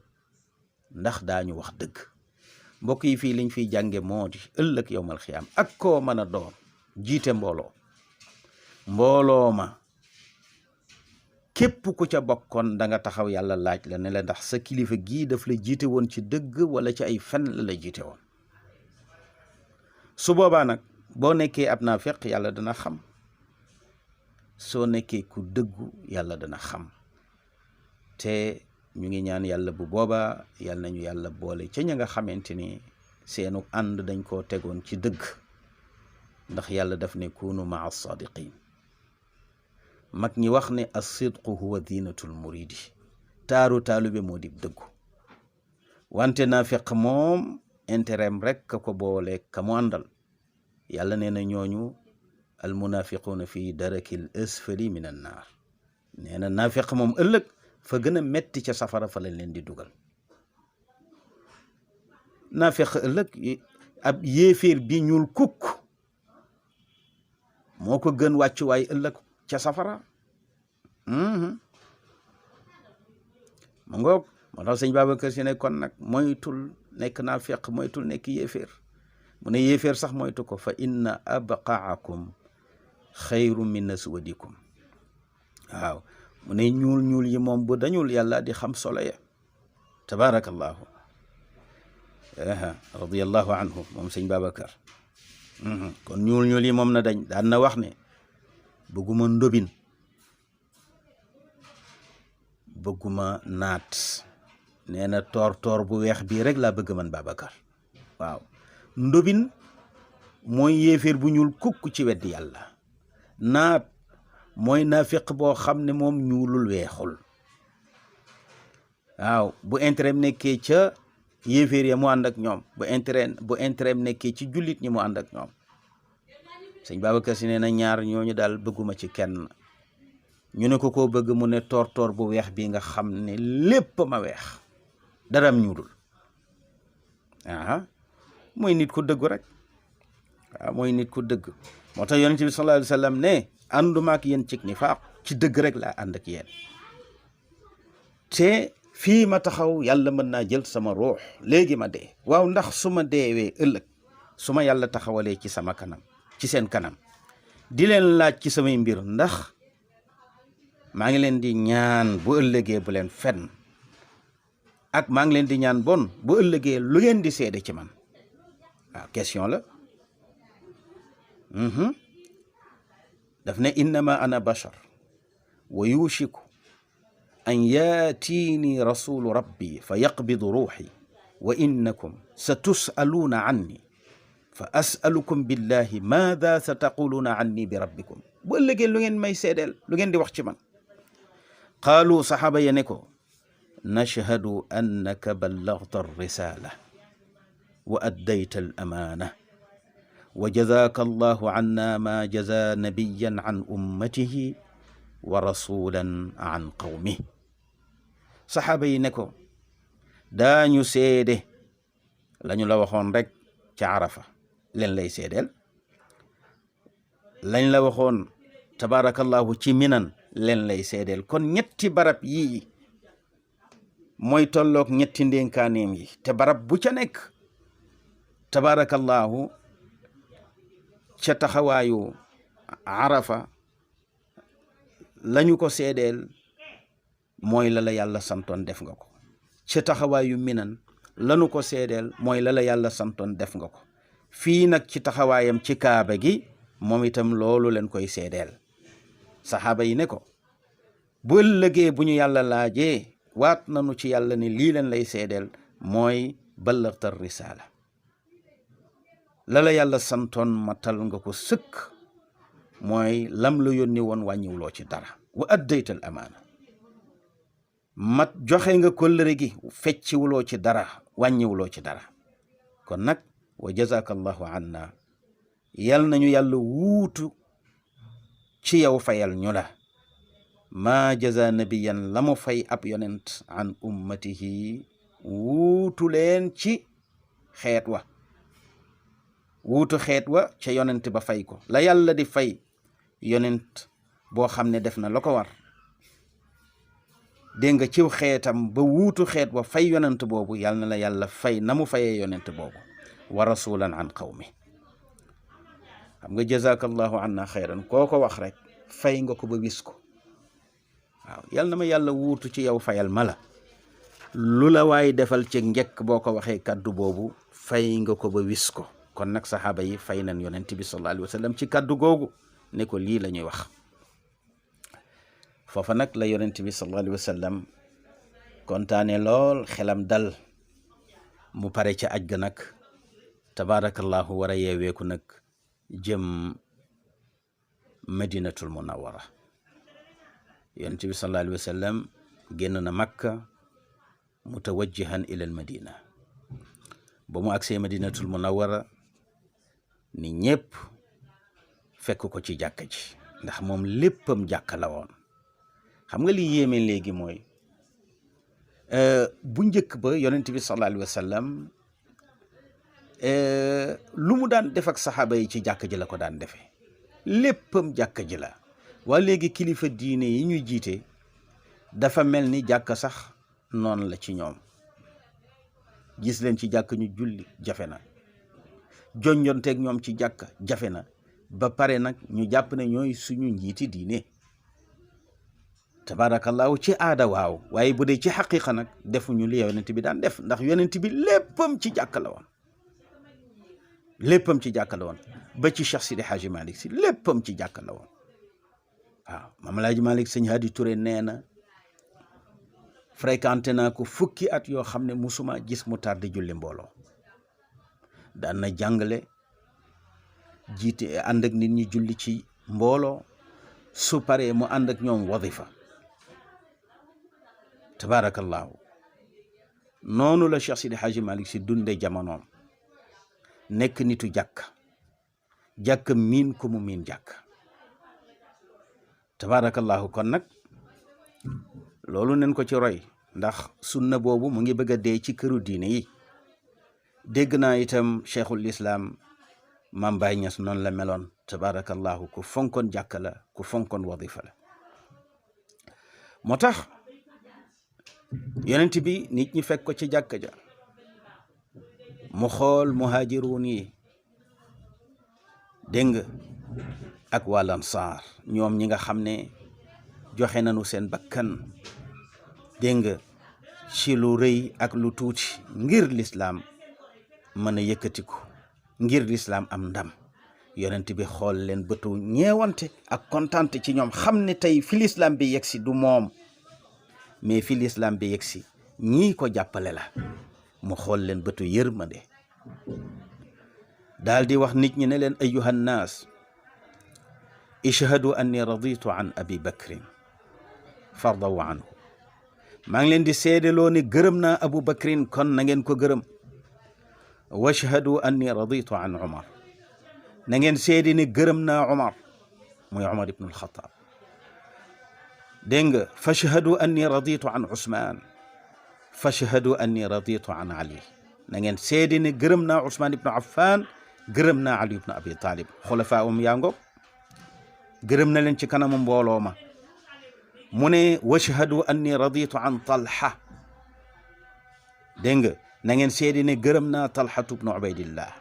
ndax daañu wax dëgg. mbokk yi fii liñ fiy jànge moo di ëllëg yowmal xiyaam ak koo mën a doon jiite mbooloo ma képp ku ca bokkoon da nga taxaw yàlla laaj la ne la ndax sa kilifa gii daf la jiite woon ci dëgg wala ci ay fen la jiite woon. su boobaa nag boo nekkee ab naafiq yàlla dana xam, soo nekkee ku dëggu yàlla dana xam. te ñu ngi ñaan yàlla bu boobaa yàlla nañu yàlla boole ca ña nga xamante ni seenu ànd dañ koo tegoon ci dëgg, ndax yàlla daf ne kunu maa sadiqin. mag ñi wax ne as-sidqu huwa diinatul muridi, taaru taalube moo di dëggu. wante naafiq moom intérêt rek ka ko boole ka mu àndal. yàlla nee na ñooñu al munafiquuna fi darakil asfali min an naar. nee na naafiq moom ëllëg fa gën a metti ca safara fa lañ leen di dugal. naafiq ëllëg ab yéeféer bi ñuul kukk moo ko gën wàccuwaay ëllëg ca safara. ma ngoog moo tax sëñ Babacar Si ne kon nag moytul nekk naafiq, moytul nekk yéeféer. mu ne yéeféer sax moytu ko, fa inna abqaakum xayru min aswadikum. waaw mu ne ñuul yi moom bu dañul yàlla di xam solo ya. tabarakallahu radiyallahu anhu moom sëñ Babacar. kon ñuul yi moom na dañ. daan na wax ne bëgguma ndobin, bëgguma naat. nee na toor bu weex bii rek laa bëgg man Babacar. waaw ndobin mooy yéeféer bu ñuul kukk ci weddi yàlla. naat mooy naafiq boo xam ne moom ñuulul weexul. waaw bu intérêt nekkee ca yéeféer ya mu ànd ak ñoom, bu intérêt nekkee ci jullit ñi mu ànd ak ñoom. sëñ Babacar Si nee na ñaar ñooñu daal bëgguma ci kenn. ñu ne ko koo bëgg mu ne toor bu weex bi nga xam ne lépp ma weex daram ñuulul. mooy nit ku dëggu rek. waaw mooy nit ku dëgg. moo tax yonent bi sallallahu alayhi wa sallam ne ànduma ak yéen ci nifaaq, ci dëgg rek laa ànd ak yéen. te fii ma taxaw yàlla mën naa jël sama ruux léegi ma dee. waaw ndax su ma deewee ëllëg su ma yàlla taxawalee ci sama kanam, ci seen kanam, di leen laaj ci samay mbir, ndax maa ngi leen di ñaan bu ëllëgee bu leen fenn, ak maa ngi leen di ñaan bon bu ëllëgee lu ngeen di seede ci man. waaw question la. daf ne innama ana bashar wa yushiku an yaatiini rasulu rabbi fa yaqbidu ruuxi wa innakum sa tusaluuna anni fa asalukum billahi maada sa taquluuna anni bi rabbikum. bu ëllëgee lu ngeen may seedeel, lu ngeen di wax ci man. qaalu saxaaba ya ne ko nashhadu annaka ballagta arrisala wa addayta al amaana wa jazaaka allahu anna ma jaza nabiyan an ummatihi wa rasulan an qawmi. saxaaba yi ne ko daañu seede lañu la waxoon rek ca Arafa leen lay seedeel, lañ la waxoon tabaarakallahu ci Minan leen lay seedeel. kon ñetti barab yii mooy tolloog ñetti ndénkaaneem yi, te barab bu ca nekk tabaarakallahu ca taxawaayu Arafa lañu ko seedeel mooy la yàlla santoon def nga ko. ca taxawaayu Minan lanu ko seedeel mooy la yàlla santoon def nga ko. fii nag ci taxawaayam ci kaaba gi moom itam loolu leen koy seedeel. saxaaba yi ne ko bu ëllëgee bu ñu yàlla laajee waat nanu ci yàlla ne lii leen lay seedeel mooy ballagta risaala, la yàlla santoon matal nga ko sëkk, mooy lam la yónni woon wàññiwuloo ci dara. wa addayta al amaana, mat joxe nga kóllëre gi, fecciwuloo ci dara, wàññiwuloo ci dara. kon nag wa jazaaka allahu anna, yal nañu yàlla wuutu ci yow fayal ñu la maa jaza nabiyan la mu fay ab yonent an ummatihi, wuutu leen ci xeet wa, wuutu xeet wa ca yonent ba fay ko. la yàlla di fay yonent boo xam ne def na la ko war, dégg nga ciw xeetam ba wuutu xeet wa fay yonent boobu, yal na la yàlla fay na mu fayee yonent boobu. wa rasulan an qawmi, xam nga jazakallahu anna xayran koo ko wax rek fay nga ko ba wis ko. waaw yal na ma yàlla wuutu ci yow fayal ma la. lu la waay defal ci njëkk boo ko waxee kaddu boobu fay nga ko ba wis ko. kon nag saxaaba yi fay nañ yonent bi sallallahu alayhi wa sallam ci kaddu googu ne ko lii la ñuy wax. foofa nag la yonent bi sallallahu alayhi wa sallam kontaane lool, xelam dal, mu pare ca aj ga nag tabaarakallahu war a yeeweeku nag jëm madinatul munawwara. yonent bi sallallahu alayhi wa sallam génn na makka mutawajjihan ila al madina. ba mu agsee madinatul munawwara ni ñépp fekk ko ci jàkka ji, ndax moom léppam jàkka la woon. xam nga li yéeme léegi mooy bu njëkk ba yonent bi sallallahu alayhi wa sallam lu mu daan def ak saxaaba yi ci jàkka ji la ko daan defee, léppam jàkka ji la. waa léegi kilifa diine yi ñuy jiite dafa mel ni jàkka sax noonu la ci ñoom. gis leen ci jàkka ñu julli jafe na, jonjonteeg ñoom ci jàkka jafe na, ba pare nag ñu jàpp ne ñooy suñu njiiti diine. tabarakallahu ci aada waaw, waaye bu dee ci xaqiqa nag defuñu li yonent bi daan def, ndax yonent bi léppam ci jàkka la woon, léppam ci jàkka la woon. ba ci Cheikh Sidi Hadji Malick si léppam ci jàkka la woon. waaw Maam Alaaji Malick sëñ Hadi Touré nee na fréquenté naa ko fukki at yoo xam ne musuma gis mu tardé julli mbooloo. daan na jàngale jiite ànd ak nit ñi julli ci mbooloo su paree mu ànd ak ñoom wadifa tabarakallahu noonu la Cheikh Sidi Hadji Malick si dunde jamonoom nekk nitu jàkk miin ko mu miin jàkk tabarakallahu kon nag loolu nen ko ci roy ndax sunna boobu mu ngi bëgg a dee ci këru diine yi dégg naa itam cheikhul islam Maam Baay Ñas noonu la meloon tabarakallahu ku fonkoon jàkka la ku fonkoon wadifa la moo tax yonent bi nit ñi fekk ko ci jàkka ja mu xool muhaajiruun yi dégg nga ak wal ansaar ñoom ñi nga xam ne joxe nañu seen bakkan dégg nga ci lu rëy ak lu tuuti ngir lislaam mën a yëkkatiku ngir lislaam am ndam yonent bi xool leen bëtu ñeewante ak kontante ci ñoom xam ne tey fi lislaam bi yegsi du moom mais fi lislaam bi yegsi ñii ko jàppale la mu xool leen bëtu yërmande daal di wax nit ñi ne leen ayyuha nnaas ishhadu anni raditu an abi bakrin fardaw anhu maa ngi leen di seedeloo ne gërëm naa abu bakrin kon na ngeen ko gërëm washhadu anni raditu an umar na ngeen seede ne gërëm naa umar muy umar ibn alxataab dégg nga fashhadu anni raditu an usman fashhadu anni raditu an ali na ngeen seede ne gërëm naa usman ibn affan gërëm naa ali ibn abi talib xulafaa yaa ngoog gërëm na leen ci kanamu mbooloo ma mu ne washhadu anni raditu an talha dégg nga na ngeen seede ne gërëm naa talhatu ibnu ubaydillah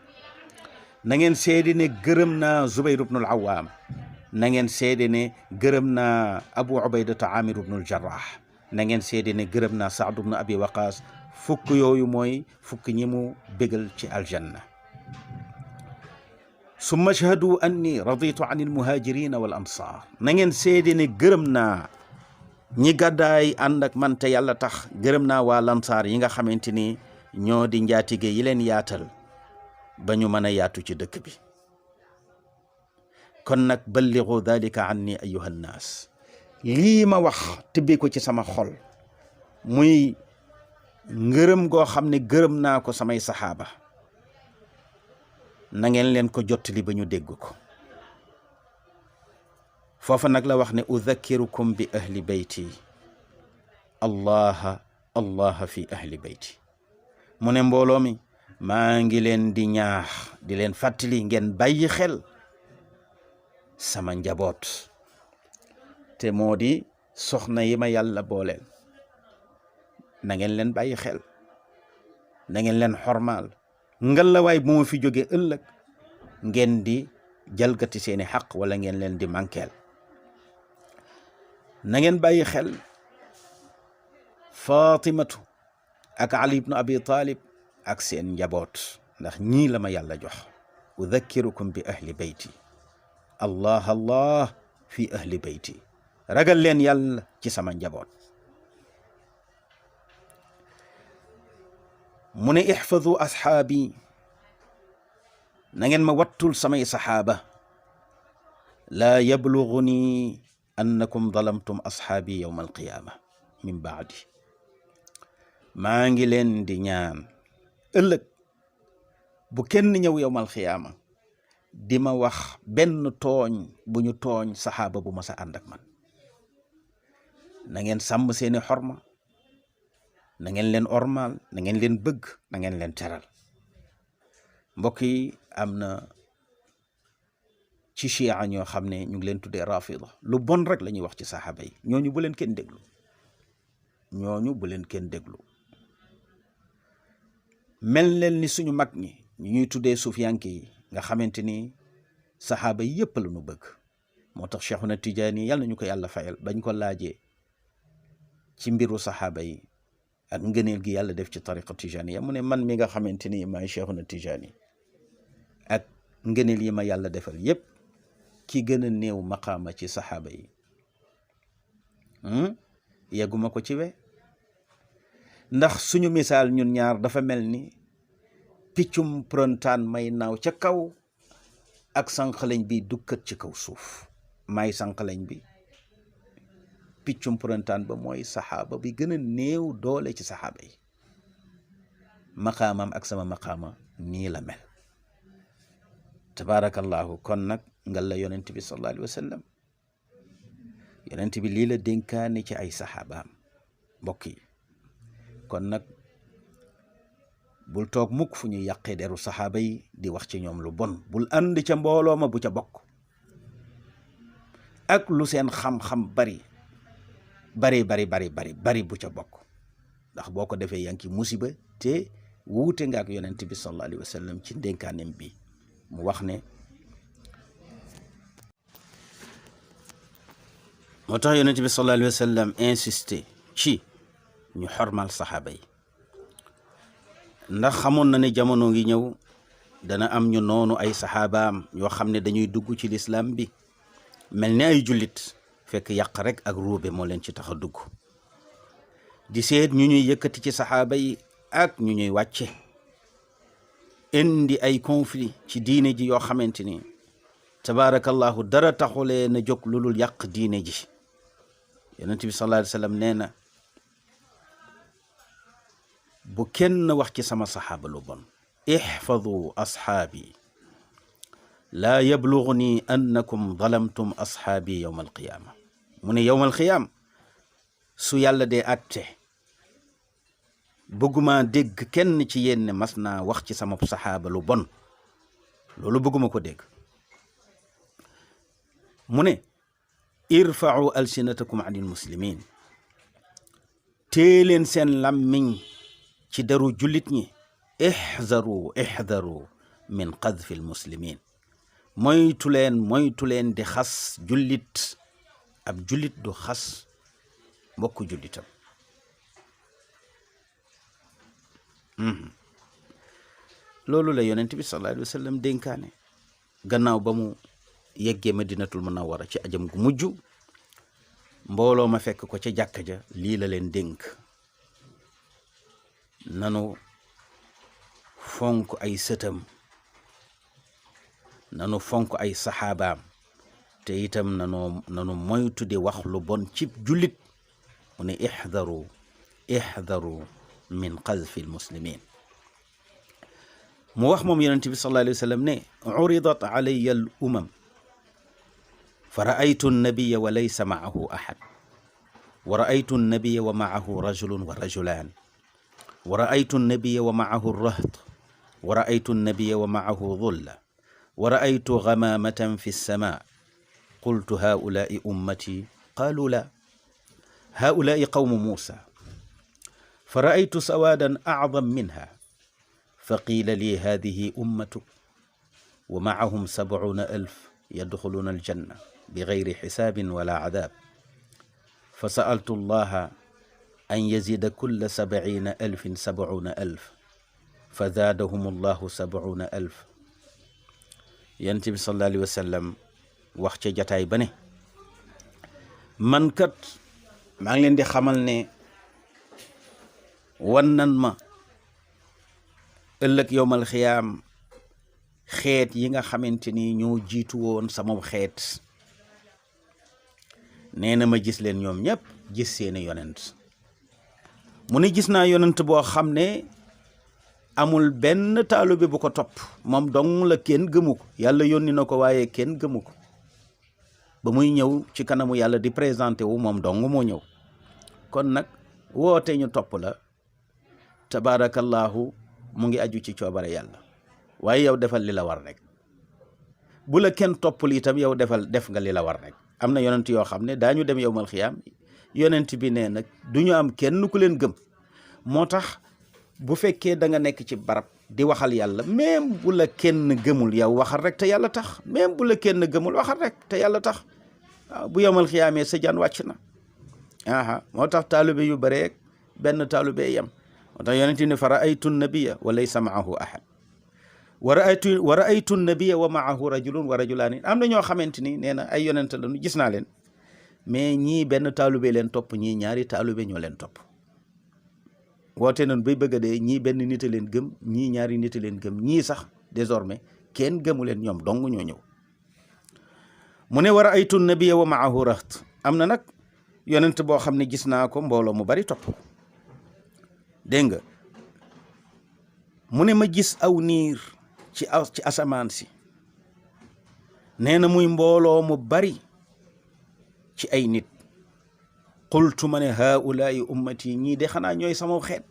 na ngeen seede ne gërëm naa zubayr ibnu al-awwam na ngeen seede ne gërëm naa abu ubaydata amir ibnu al-jarrah na ngeen seede ne gërëm naa saad ibnu abi waqaas fukk yooyu mooy fukk ñi mu bégal ci aljanna summa ashhadu anni raditu an al-muhajirina wal ansar na ngeen seede ne gërëm naa ñi gàddaay ànd ak man te yàlla tax gërëm naa waa lansaar yi nga xamante ni ñoo di njaatige yi leen yaatal ba ñu mën a yaatu ci dëkk bi kon nag balligu dalika anni ayyuha nnaas lii ma wax tibbee ko ci sama xol muy ngërëm goo xam ne gërëm naa ko samay saxaaba na ngeen leen ko jottali ba ñu dégg ko foofa nag la wax ne udhakkirukum bi ahli bayti allaha fi ahli bayti mu ne mbooloo mi maa ngi leen di ñaax di leen fàttali ngeen bàyyi xel sama njaboot te moo di soxna yi ma yàlla booleel na ngeen leen bàyyi xel na ngeen leen xormaal ngal la waay bu ma fi jógee ëllëg ngeen di jalgati seeni xaq wala ngeen leen di mankeel na ngeen bàyyi xel Fatimatu ak Ali ibnu Abi Talib ak seen njaboot ndax ñii la ma yàlla jox udhakkirukum bi ahli bayti allah fi ahli bayti ragal leen yàlla ci sama njaboot mu ne ihfadu ashaabi na ngeen ma wattul samay saxaaba laa yablughuni annakum zalamtum ashaabi yawma alqiyaama min baadi maa ngi leen di ñaan ëllëg bu kenn ñëw yawma alqiyaama di ma wax benn tooñ bu ñu tooñ saxaaba bu ma sa ànd ak man na ngeen sàmm seeni xorma na ngeen leen ormaal na ngeen leen bëgg na ngeen leen teral mbokk yi am na ci chia ñoo xam ne ñu ngi leen tuddee rafida lu bon rek la ñuy wax ci saxaaba yi ñooñu bu leen kenn déglu ñooñu bu leen kenn déglu mel leen ni suñu mag ñi ñu ñuy tuddee sufiyanke yi nga xamante ni saxaaba yi yëpp la ñu bëgg moo tax Cheikhuna Tijaani yàlla nañu ko yàlla fayal bañ ko laajee ci mbiru saxaaba yi ak ngëneel gi yàlla def ci tariqa Tijaaniya mu ne man mi nga xamante ni maay Cheikhuna Tijaani ak ngëneel yi ma yàlla defal yëpp ki gën a néew maqaama ci saxaaba yi yegguma ko ci we ndax suñu misaal ñun ñaar dafa mel ni piccum prontaan may naaw ca kaw ak sànqalañ bi dukkat ci kaw suuf. may sànqalañ bi, piccum prontaan ba mooy saxaaba bi gën a néew doole ci saxaaba yi. maqaamam ak sama maqaama nii la mel. tabaarakallahu. kon nag nga la yonent bi sallallahu alayhi wa sallam, yonent bi lii la dénkaane ci ay saxaabaam. mbokk yi kon nag bul toog mukk fu ñu yàqee deru saxaaba yi di wax ci ñoom lu bon. bul ànd ca mbooloo ma bu ca bokk. ak lu seen xam-xam bari bu ca bokk. ndax boo ko defee yaa ngi ci musiba te wuute nga ak yonent bi sallallahu alayhi wa sallam ci ndénkaanem bi. mu wax ne moo tax yonent bi sallallahu alayhi wa sallam insisté ci ñu xormal saxaaba yi. ndax xamoon na ne jamono ngi ñëw dana am ñu noonu ay saxaabaam yoo xam ne dañuy dugg ci lislaam bi mel ni ay jullit, fekk yàq rek ak ruube moo leen ci tax a dugg. di seet ñu ñuy yëkkati ci saxaaba yi ak ñu ñuy wàcce, indi ay conflit ci diine ji yoo xamante ni tabaarakallahu dara taxulee na jóg lu dul yàq diine ji. yonent bi sallallahu alayhi wa sallam nee na bu kenn wax ci sama saxaaba lu bon. ixfadu asxaabi laa yablugni annakum zalamtum asxaabi yowma alqiyaama. mu ne yowma alqiyaama su yàlla dee atte, bëgguma dégg kenn ci yéen ne mas naa wax ci sama saxaaba lu bon. loolu bëgguma ko dégg. mu ne irfa'u alsinatakum anil muslimin, tée leen seen làmmiñ ci deru jullit ñi. ixdaru min qadfi almuslimin, moytu leen di xas jullit. ab jullit du xas mbokku jullitam. loolu la yonent bi sallallahu alayhi wa sallam dénkaane gannaaw ba mu yeggee madinatul munawwara ci ajam gu mujj. mbooloo ma fekk ko ca jàkka ja, lii la leen dénk. nanu fonk ay sëtam, nanu fonk ay saxaabaam, te itam nanu moytu di wax lu bon ci jullit. mu ne ixdaru min qadfi almuslimin. mu wax moom yonent bi sallallahu alayhi wa sallam ne uridat alayya al umam fa raaytu annabiya wa laysa maahu ahad wa raaytu annabiya wa maahu rajulun wa rajulan wa raaytu annabiya wa maahu rahd wa raaytu annabiya wa maahu dhulla wa raaytu ghamamatan fi lsama qultu haulai ummati qalu la haulai qawmu musa fa raaytu sawadan acdam minha فقيل لي هذه أمتك ومعهم 70,000 يدخلون الجنة بغير حساب ولا عذاب فسألت الله أن يزيد كل 70,000 70,000 فزادهم الله 70,000. ينتبه صلى الله عليه وسلم وقت جتاي بني من كت ما ngi leen di xamal ne wan nan ma ëllëg yowmal xiyaam xeet yi nga xamante ni ñoo jiitu woon sama xeet. nee na ma gis leen ñoom ñëpp, gis seeni yonent. mu ne gis naa yonent boo xam ne amul benn taalibe bu ko topp, moom dong la, kenn gëmu ko. yàlla yónni na ko waaye kenn gëmu ko. ba muy ñëw ci kanamu yàlla di présenté wu, moom dong moo ñëw. kon nag woote ñu topp la, tabaarakallahu, mu ngi aju ci coobare yàlla. waaye yow defal li la war rek. bu la kenn toppul itam yow def nga li la war rek. am na yonent yoo xam ne daañu dem yowmal xiyaam, yonent bi nee nag du ñu am kenn ku leen gëm. moo tax bu fekkee da nga nekk ci barab di waxal yàlla, même bu la kenn gëmul yow waxal rek te yàlla tax. même bu la kenn gëmul waxal rek te yàlla tax. waaw bu yowmal xiyaamee sa jaan wàcc na. moo tax taalibe yu bare benn taalibe yam. moo tax yonent ne fa raaytu nabiya wa laysa maahu ahad wa raaytu nabiya wa maahu rajulun wa rajulaani. am na ñoo xamante ni nee na ay yonent lañu, gis naa leen, mais ñii benn taalube leen topp, ñii ñaari taalube ñoo leen topp. woote nañ bay bëgg a dee ñii benn nit a leen gëm ñii ñaari nit a leen gëm ñii sax désormais kenn gëmu leen ñoom dong ñoo ñëw. mu ne wa raaytu nabiya wa maahu raht am na nag yonent boo xam ne gis naa ko mbooloo mu bari topp dégg nga mu ne ma gis aw niir ci asamaan si nee na muy mbooloo mu bari ci ay nit. qultu ma ne haulaai ummati ñii de xanaa ñooy sama xeet.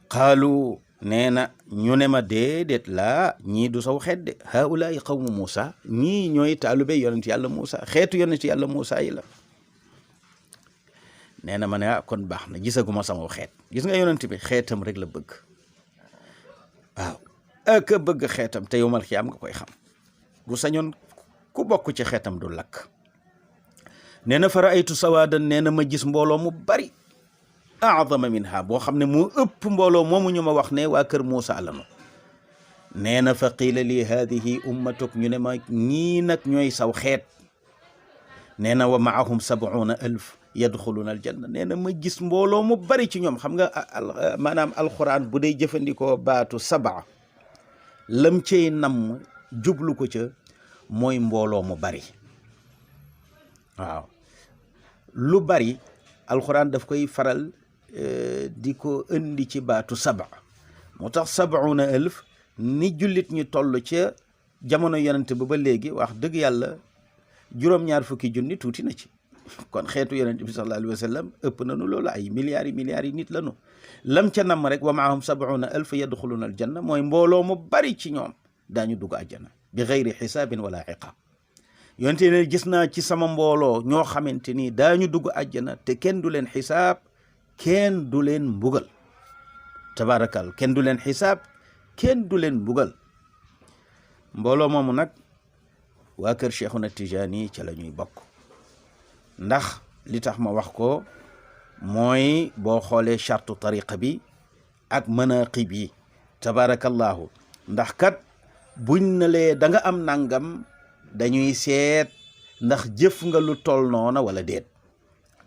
qaalu nee na ñu ne ma déedéet laa ñii du saw xeet de haulaai qawmu Muusa ñii ñooy taalube yonent yàlla Muusa xeetu yonent yàlla Muusa yi la. nee na ma ne kon baax na gisaguma sama xeet. gis nga yonent bi xeetam rek la bëgg waaw ak bëgg xeetam te yowmal xiyaam nga koy xam bu sañoon ku bokk ci xeetam du lakk. nee na fa raaytu sawaadan nee na ma gis mbooloo mu bari aadama minha boo xam ne moo ëpp mbooloo moomu ñu ma wax ne waa kër Muusa lanu. nee na fa qiila lii haadihi ummatuk ñu ne ma ñii nag ñooy saw xeet. nee na wa maahum 70,000 yadxuluuna aljanna nee na ma gis mbooloo mu bari ci ñoom. xam nga maanaam alquran bu dee jëfandikoo baatu sabaa lam cey namm jublu ko ca mooy mbooloo mu bari. waaw lu bari alxuraan daf koy faral di ko indi ci baatu saba moo tax 70,000 ni jullit ñi toll ca jamono yonent ba léegi wax dëgg yàlla juróom-ñaar fukki junni tuuti na ci. kon xeetu yonent bi sallallahu alayhi wa sallam ëpp nañu loolu ay milliards yi nit lañu. lam ca namm rek wa maahum 70,000 yadxuluuna aljanna mooy mbooloo mu bari ci ñoom daañu dugg àjjana bi gayri xisaabin wala iqaab. yonte ne gis naa ci sama mbooloo ñoo xamante ni daañu dugg àjjana te kenn du leen xisaab kenn du leen mbugal. tabaarakal kenn du leen xisaab kenn du leen mbugal. mbooloo moomu nag waa kër Cheikhuna Tijaani ca la ñuy bokk ndax li tax ma wax ko mooy boo xoolee chartu tariqa bi ak manaqib yi tabarakallahu ndax kat buñ na lee da nga am nangam dañuy seet ndax jëf nga lu toll noona wala déet.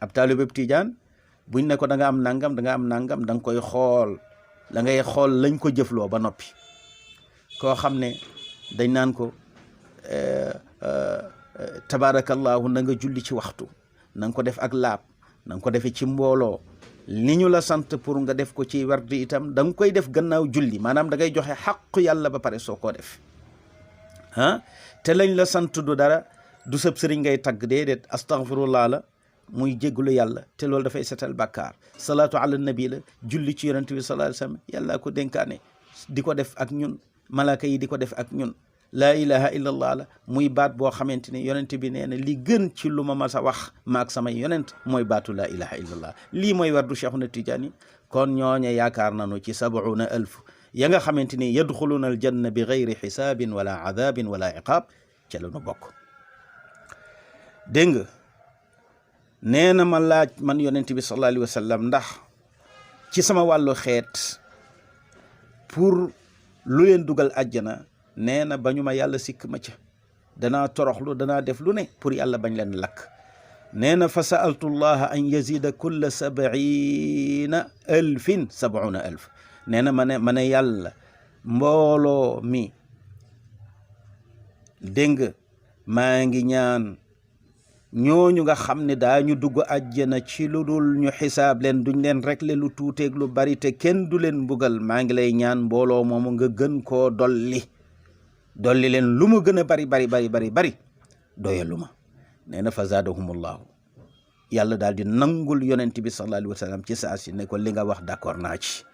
ab taalibe tijaan buñ ne ko da nga am nangam da nga koy xool da ngay xool lañ ko jëfloo ba noppi. koo xam ne dañ naan ko tabarakallahu na nga julli ci waxtu na nga ko def ak laab na nga ko defee ci mbooloo li ñu la sant pour nga def ko ci wardi itam da nga koy def gannaaw julli maanaam da ngay joxe xaqu yàlla ba pare soo koo def te lañ la sant du dara du sëb sëriñ ngay tagg déedéet astaghfirullah la muy jéggulu yàlla te loolu dafay setal bàkkaar. salaatu ala nabi la julli ci yonent bi sallallahu alayhi wa sallam yàlla ko dénkaane di ko def ak ñun malaaka yi di ko def ak ñun. laa ilaha illallah la muy baat boo xamante ne yonent bi nee na li gën ci lu ma mas a wax maak samay yonent mooy baatu laa ilaha illallah. lii mooy wardu Cheikhuna Tijaani kon ñooñe yaakaar nañu ci 70,000 ya nga xamante ni yadxuluuna aljanna bi gayri xisaabin wala adabin wala iqaab ca la nu bokk. dégg nga nee na ma laaj man yonent bi sallallahu alayhi wa sallam ndax ci sama wàllu xeet pour lu leen dugal àjjana nee na bañu ma yàlla sikk ma ca danaa toroxlu danaa def lu ne pour yàlla bañ leen lakk. nee na fa sa'altu llaha an yazida kulla 70,000 70,000 nee na ma ne yàlla mbooloo mi dégg nga maa ngi ñaan ñooñu nga xam ne daañu dugg àjjana ci lu dul ñu xisaab leen duñ leen rekle lu tuuteeg lu bari te kenn du leen mbugal maa ngi lay ñaan mbooloo moomu nga gën koo dolli leen lu mu gën a bari doyalu ma. nee na fa zaadahumullahu yàlla daal di nangul yonent bi sallallahu alayhi wa sallam ci saa si ne ko li nga wax d'accord naa ci.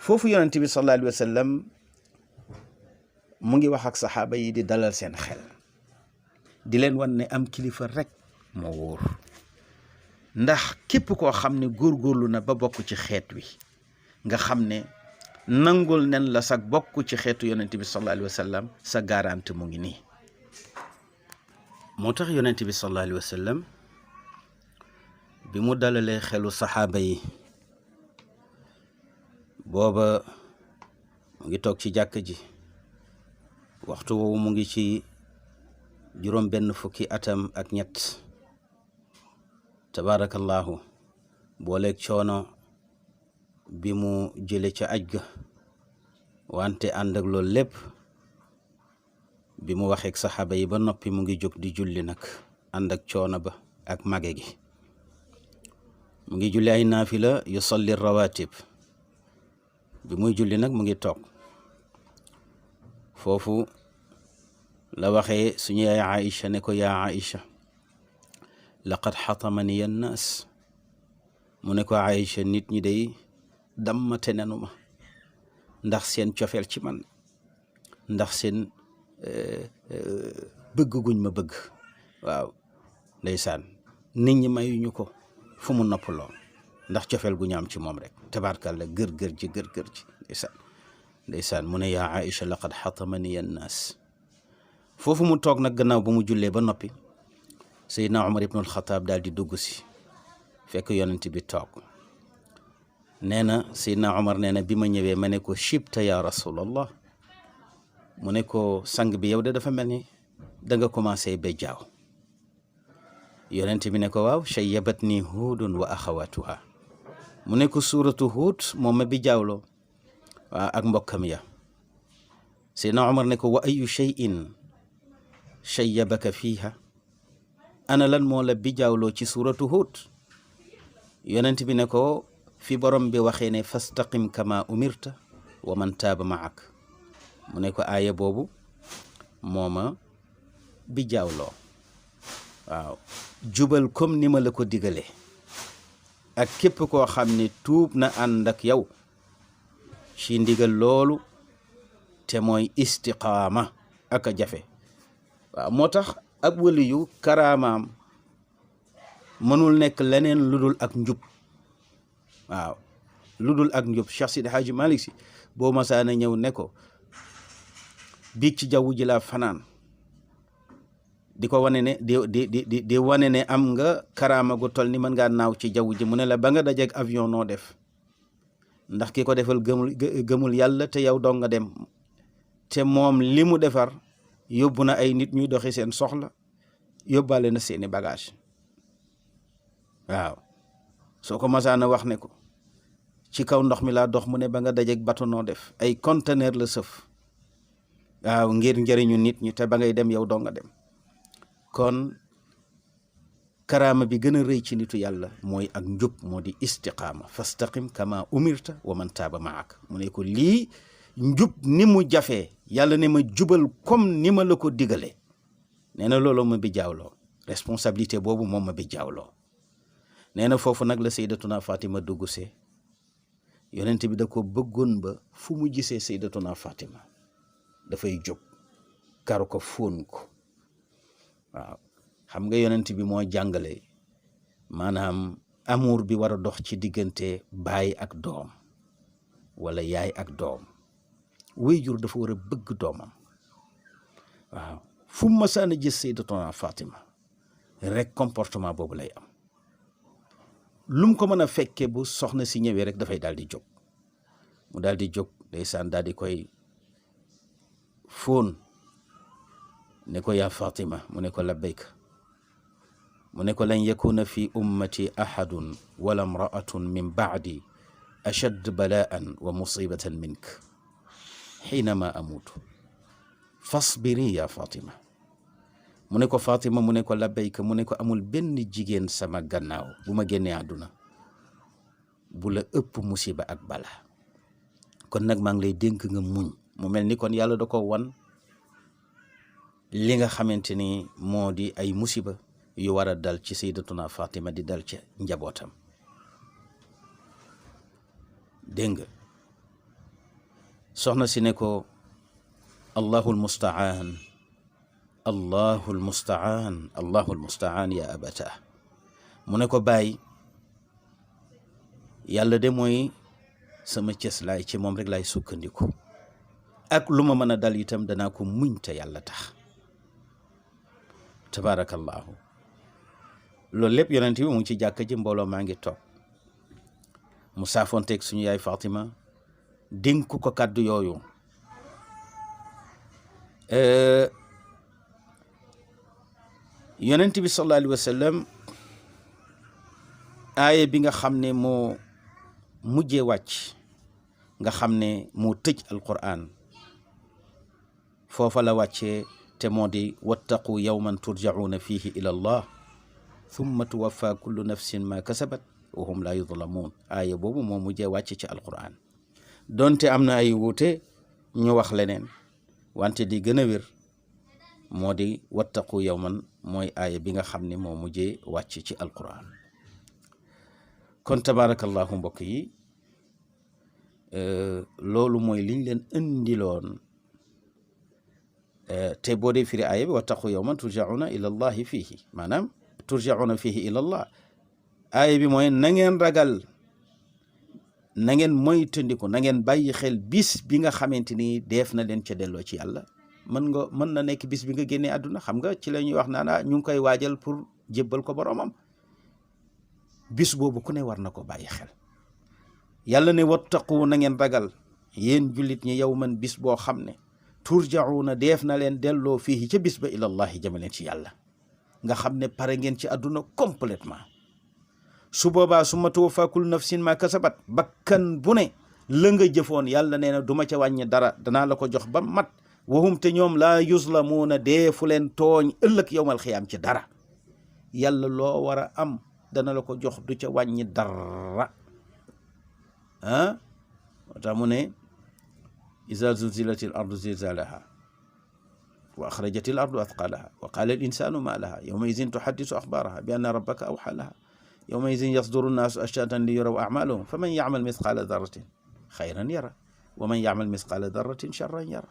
foofu yonent bi sallallahu alayhi wa sallam mu ngi wax ak saxaaba yi di dalal seen xel di leen wan ne am kilifa rek moo wóor ndax képp koo xam ne góorgóorlu na ba bokk ci xeet wi nga xam ne nangul nen la sag bokk ci xeetu yonent bi sallallahu alayhi wa sallam sa garanti mu ngi nii. moo tax yonent bi sallallahu alayhi wa sallam bi mu dalalee xelu saxaaba yi booba mu ngi toog ci jàkk ji waxtu woowu mu ngi ci juróom benn fukki atam ak ñett tabarakallahu booleeg coono bi mu jële ca aj ga wante ànd ak loolu lépp bi mu waxeek saxaaba yi ba noppi mu ngi jóg di julli nag ànd ak coono ba ak mage gi mu ngi julli ay naafila yusalli rawatib bi muy julli nag mu ngi toog foofu la waxee suñu yaay Aïcha ne ko yaa Aïcha laqad xatamani annaas mu ne ko Aïcha nit ñi day dammate nenu ma ndax seen cofeel ci man ndax seen bëgg guñ ma bëgg waaw ndeysaan nit ñi mayuñu ko fu mu noppaloo ndax cofeel gu ñu am ci moom rek tabaarkalla gër ji ndeysaan mu ne yaa Aïcha laqad xatamani annaas foofu mu toog nag gannaaw ba mu jullee ba noppi Seydina Umar ibnul Xataab daal di dugg si fekk yonent bi toog nee na Seydina Umar nee na bi ma ñëwee ma ne ko chibta ya rasulallah mu ne ko sang bi yow de dafa mel ni da nga commencé ba jaaw yonent bi ne ko waaw shayyabatni huudun wa axawatuha mu ne ko suuratu Huud moom ma bi jaawloo waaw ak mbokkam ya Seydina Umar ne ko wa ayu shay'in shayyabaka fiiha ana lan moo la bi jaawloo ci suuratu Huud yonent bi ne ko fi borom bi waxee ne fastaqim kama umirta wa man taaba maak mu ne ko aaya boobu mooma bi jaawloo waaw jubal comme ni ma la ko digalee ak képp koo xam ne tuub na ànd ak yow ci ndigal loolu te mooy istiqaama ak a jafe waaw moo tax ab waliyu karaamaam mënul nekk leneen lu dul ak njub waaw lu dul ak njub Cheikh Sidi Hadji Malick Sy boo masaana ñëw ne ko biig ci jaww ji laa fanaan di ko wane ne di wane ne am nga karaama gu tol ni mën ngaa naaw ci jaww ji mu ne la ba nga dajeeg avion noo def ndax ki ko defal gëmul yàlla te yow dong nga dem te moom li mu defar yóbbu na ay nit ñuy doxi seen soxla yóbbaale na seeni bagage waaw soo ko masaana wax ne ko ci kaw ndox mi laa dox mu ne ba nga dajeeg bato noo def ay conteneur la sëf waaw ngir njëriñu nit ñi te ba ngay dem yow dong nga dem kon karaama bi gën a rëy ci nitu yàlla mooy ak njub moo di istiqaama fastaqim kama umirta wa man taaba maak mu ne ko lii njub ni mu jafee yàlla ne ma jubal comme ni ma la ko digalee nee na loolu ma bi jaawloo responsabilité boobu moom ma bi jaawloo nee na foofu nag la sayyidatuna Fatima dugg see yonent bi da ko bëggoon ba fu mu gisee sayyidatuna Fatima dafay jóg karu ko fóon ko waaw xam nga yonent bi moo jàngale maanaam amour bi war a dox ci diggante baay ak doom wala yaay ak doom waajur dafa war a bëgg doomam waaw fu mu masaan a gis sayyidatuna Fatima rek comportement boobu lay am lu mu ko mën a fekkee bu soxna si ñëwee rek dafay daal di jóg mu daal di jóg ndeysaan daal di koy fóon ne ko yaa Fatima mu ne ko labbayka mu ne ko lan yakuna fi ummati ahadun wala imra'atun min ba'di ashad balaan wa musibatan mink xiinama amuutu fasbiri ya Fatima mu ne ko Fatima mu ne ko labbayka mu ne ko amul benn jigéen sama gannaaw bu ma génnee àdduna bu la ëpp musiba ak bala kon nag maa ngi lay dénk nga muñ mu mel ni kon yàlla da ko wan li nga xamante ni moo di ay musiba yu war a dal ci sayyidatuna Fatima di dal ci njabootam dégg nga soxna si ne ko allahul mustaan allahul mustaan allahul mustaan ya abata mu ne ko bàyyi yàlla de mooy sama cëslaay ci moom rek laay sukkandiku ak lu ma mën a dal itam danaa ko muñ te yàlla tax tabaarakallaahu loolu lépp yonent bi mu ngi ci jàkka ji mbooloo maa ngi toog mu saafonteeg suñu yaay Fatima dénk ko kàddu yooyu yonent bi sallallahu alayhi wa sallam aaya bi nga xam ne moo mujjee wàcc nga xam ne moo tëj alquran foofa la wàccee te moo di wattaqu yawman turjacuuna fihi ila allah thumma tuwaffa kullu nafsin ma kasabat wa hum la yudlamuun aaya boobu moo mujjee wàcc ci alquran donte am na ay wuute ñu wax leneen wante di gën a wér moo di wattaqu yawman mooy aaya bi nga xam ne moo mujjee wàcc ci alquran kon tabaarakallahu mbokk yi loolu mooy liñ leen indiloon te boo dee firi aaya bi wattaqu yawman turjauna ila allahi fiihi maanaam turjauna fiihi ila allah aaya bi mooy na ngeen ragal na ngeen moytandiku na ngeen bàyyi xel bis bi nga xamante ni def na leen ca delloo ci yàlla mën na nekk bis bi nga génnee àdduna xam nga ci la ñuy wax naan ñu ngi koy waajal pour jébbal ko boromam bis boobu ku ne war na ko bàyyi xel yàlla ne wattaqu na ngeen ragal yéen jullit ñi yow man bis boo xam ne turjauna def na leen delloo fii ca bis ba ilallahi jëmaleen ci yàlla nga xam ne pare ngeen ci àdduna complètement su boobaa summa tuwaffa kullu nafsin ma kasabat bakkan bu ne la nga jëfoon yàlla nee na du ma ca wàññi dara danaa la ko jox ba mat wahum te ñoom laa yuzlamuuna deefu leen tooñ ëllëg yowmal xiyaam ci dara yàlla loo war a am dana la ko jox du ca wàññi dara moo tax mu ne iza zulzilati l ardu zilzalaha wa axrajati l ardu athqalaha wa qaala al insanu ma laha yawma idin tuhaddisu axbaaraha bi anna rabbaka awxa laha yawma idin yasduru nnaasu ashtaatan li yuraw acmaalahum fa man yacmal misqaala darratin xayran yara wa man yacmal misqaala darratin charran yara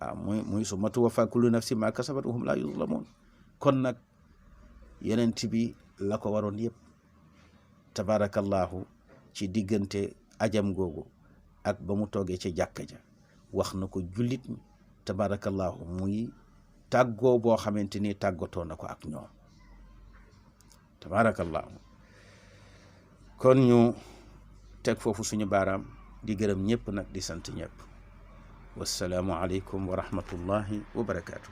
waaw muy summa tuwaffa kullu nafsin ma kasabat wa hum laa yuzlamuun kon nag yonent bi la ko waroon yëpp tabaarakallahu ci diggante ajam googu ak ba mu toogee ca jàkka ja wax na ko jullit ñi tabaarakallahu muy tàggoo boo xamante ni tàggatoo na ko ak ñoom tabaarakallahu kon ñu teg foofu suñu baaraam di gërëm ñëpp nag di sant ñëpp wassalaamu aleykum wa rahmatullahi wa barakaatu.